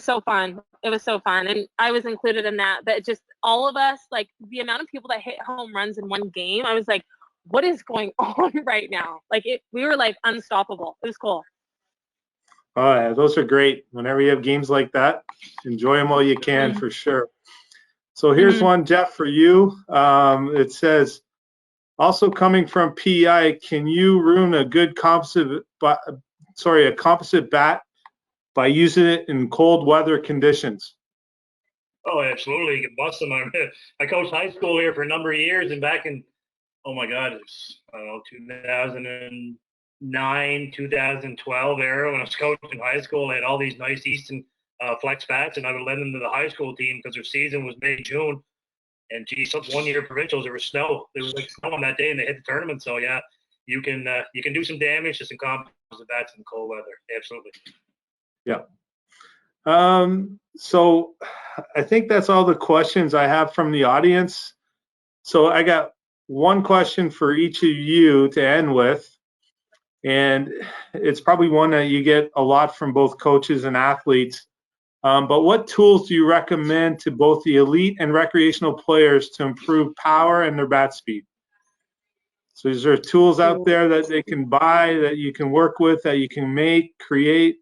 [SPEAKER 4] so fun. It was so fun. And I was included in that. But just all of us, like the amount of people that hit home runs in one game, I was like, what is going on right now? Like we were like unstoppable. It was cool.
[SPEAKER 2] Oh, yeah, those are great. Whenever you have games like that, enjoy them while you can, for sure. So here's one, Jeff, for you. It says, also coming from PEI, can you ruin a good composite bat by using it in cold weather conditions?
[SPEAKER 3] Oh, absolutely. You can bust them. I coached high school here for a number of years, and back in, oh my God, it's, I don't know, 2009, 2012 era when I was coaching high school. I had all these nice Easton flex bats, and I would lend them to the high school team because their season was May, June. And geez, one year provincials, there was snow. There was like snow on that day, and they hit the tournament. So yeah, you can do some damage to some composite bats in cold weather. Absolutely.
[SPEAKER 2] Yeah. So I think that's all the questions I have from the audience. So I got one question for each of you to end with. And it's probably one that you get a lot from both coaches and athletes. But what tools do you recommend to both the elite and recreational players to improve power and their bat speed? So is there tools out there that they can buy, that you can work with, that you can make, create?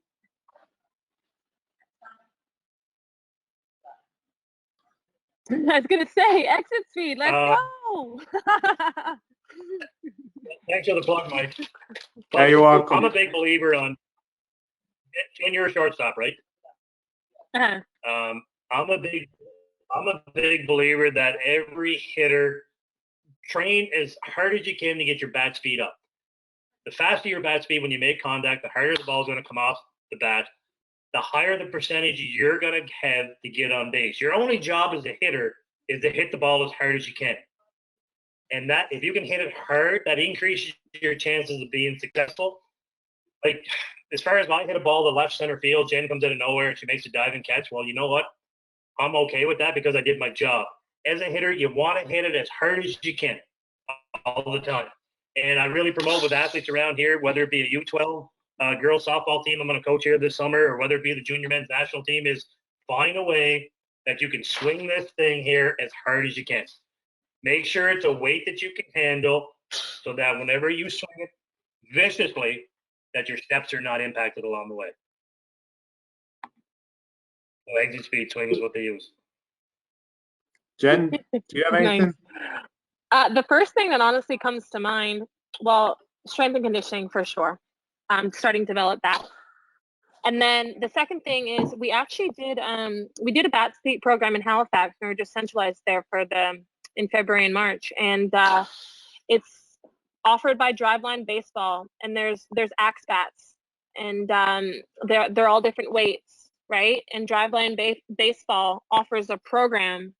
[SPEAKER 4] I was going to say, exit speed, let's go.
[SPEAKER 3] Thanks for the plug, Mike.
[SPEAKER 2] Yeah, you're welcome.
[SPEAKER 3] I'm a big believer on, and you're a shortstop, right? I'm a big believer that every hitter train as hard as you can to get your bat speed up. The faster your bat speed when you make contact, the harder the ball is going to come off the bat, the higher the percentage you're going to have to get on base. Your only job as a hitter is to hit the ball as hard as you can. And that, if you can hit it hard, that increases your chances of being successful. Like, as far as I hit a ball to left center field, Jen comes out of nowhere and she makes a diving catch. Well, you know what? I'm okay with that because I did my job. As a hitter, you want to hit it as hard as you can all the time. And I really promote with athletes around here, whether it be a U12 girls softball team I'm going to coach here this summer, or whether it be the junior men's national team, is find a way that you can swing this thing here as hard as you can. Make sure it's a weight that you can handle so that whenever you swing it viciously, that your steps are not impacted along the way. So exit speed swing is what they use.
[SPEAKER 2] Jen, do you have anything?
[SPEAKER 4] The first thing that honestly comes to mind, well, strength and conditioning for sure. Starting to develop that. And then the second thing is we actually did a bat speed program in Halifax. We were just centralized there in February and March, and it's offered by Driveline Baseball, and there's axe bats, and they're all different weights, right? And Driveline Baseball offers a program,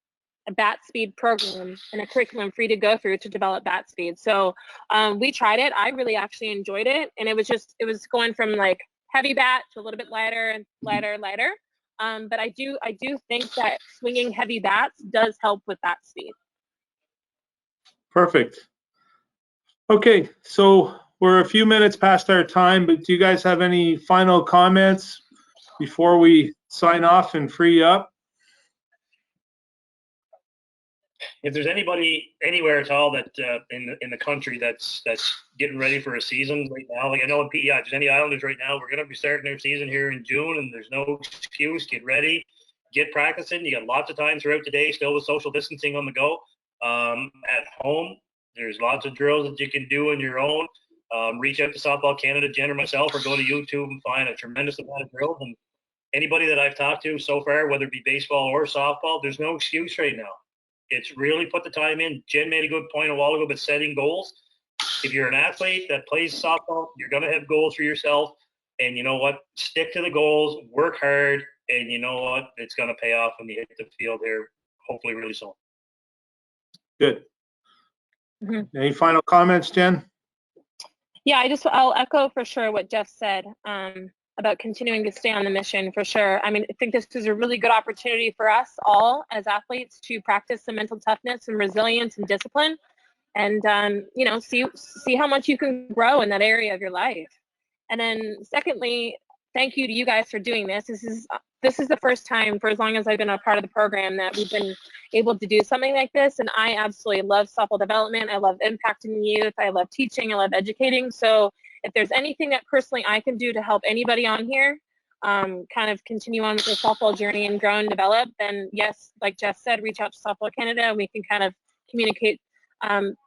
[SPEAKER 4] a bat speed program, and a curriculum for you to go through to develop bat speed. So we tried it. I really actually enjoyed it, and it was going from like heavy bat to a little bit lighter and lighter. But I do think that swinging heavy bats does help with bat speed.
[SPEAKER 2] Perfect. Okay, so we're a few minutes past our time, but do you guys have any final comments before we sign off and free up?
[SPEAKER 3] If there's anybody anywhere at all that in the country that's getting ready for a season right now, like I know in PEI, if there's any Islanders right now, we're going to be starting their season here in June, and there's no excuse. Get ready, get practicing. You got lots of time throughout the day, still with social distancing on the go. At home, there's lots of drills that you can do on your own. Reach out to Softball Canada, Jen or myself, or go to YouTube and find a tremendous amount of drills. And anybody that I've talked to so far, whether it be baseball or softball, there's no excuse right now. It's really put the time in. Jen made a good point a while ago about setting goals. If you're an athlete that plays softball, you're going to have goals for yourself. And you know what? Stick to the goals, work hard, and you know what? It's going to pay off when you hit the field here, hopefully really soon.
[SPEAKER 2] Good. Any final comments, Jen?
[SPEAKER 4] Yeah, I'll echo for sure what Jeff said about continuing to stay on the mission for sure. I mean, I think this is a really good opportunity for us all as athletes to practice some mental toughness and resilience and discipline, and you know, see how much you can grow in that area of your life. And then secondly, thank you to you guys for doing this. This is the first time for as long as I've been a part of the program that we've been able to do something like this, and I absolutely love softball development. I love impacting youth. I love teaching. I love educating. So if there's anything that personally I can do to help anybody on here kind of continue on with their softball journey and grow and develop, then yes, like Jeff said, reach out to Softball Canada and we can kind of communicate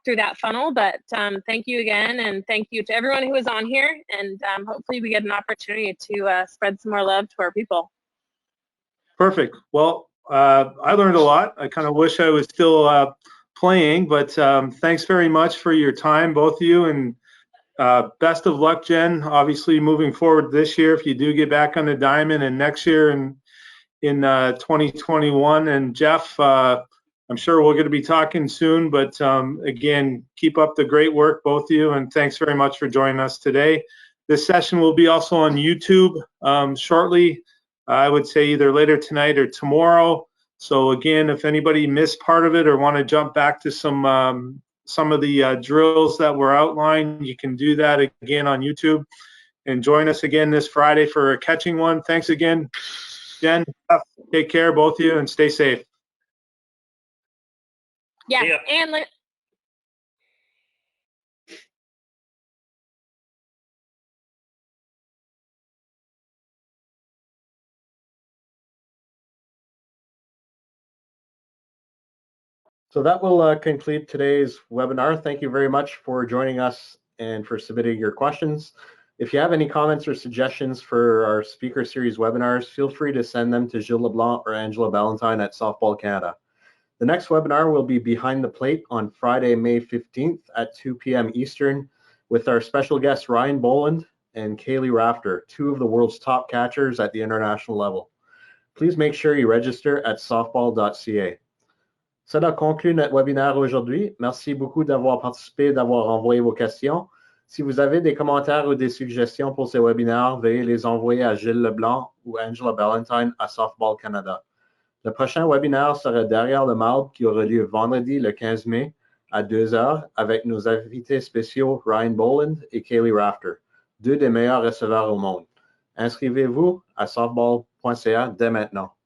[SPEAKER 4] through that funnel. But thank you again, and thank you to everyone who is on here, and hopefully we get an opportunity to spread some more love to our people.
[SPEAKER 2] Perfect. Well, I learned a lot. I kind of wish I was still playing, but thanks very much for your time, both of you, and best of luck, Jen. Obviously, moving forward this year, if you do get back on the diamond, and next year in 2021. And Jeff, I'm sure we're going to be talking soon, but again, keep up the great work, both of you, and thanks very much for joining us today. This session will be also on YouTube shortly. I would say either later tonight or tomorrow. So again, if anybody missed part of it or want to jump back to some of the drills that were outlined, you can do that again on YouTube. And join us again this Friday for a catching one. Thanks again, Jen. Take care, both of you, and stay safe.
[SPEAKER 4] Yeah. And
[SPEAKER 1] So that will conclude today's webinar. Thank you very much for joining us and for submitting your questions. If you have any comments or suggestions for our speaker series webinars, feel free to send them to Gilles LeBlanc or Angela Valentine at Softball Canada. The next webinar will be Behind the Plate on Friday, May 15th at 2 p.m. Eastern with our special guests Ryan Boland and Kaylee Rafter, two of the world's top catchers at the international level. Please make sure you register at softball.ca. Cela conclut notre webinaire aujourd'hui. Merci beaucoup d'avoir participé, d'avoir envoyé vos questions. Si vous avez des commentaires ou des suggestions pour ces webinaires, veuillez les envoyer à Gilles Leblanc ou Angela Ballantyne à Softball Canada. Le prochain webinaire sera derrière le marbre qui aura lieu vendredi le 15 mai à 2 heures avec nos invités spéciaux Ryan Boland et Kaylee Rafter, deux des meilleurs receveurs au monde. Inscrivez-vous à softball.ca dès maintenant.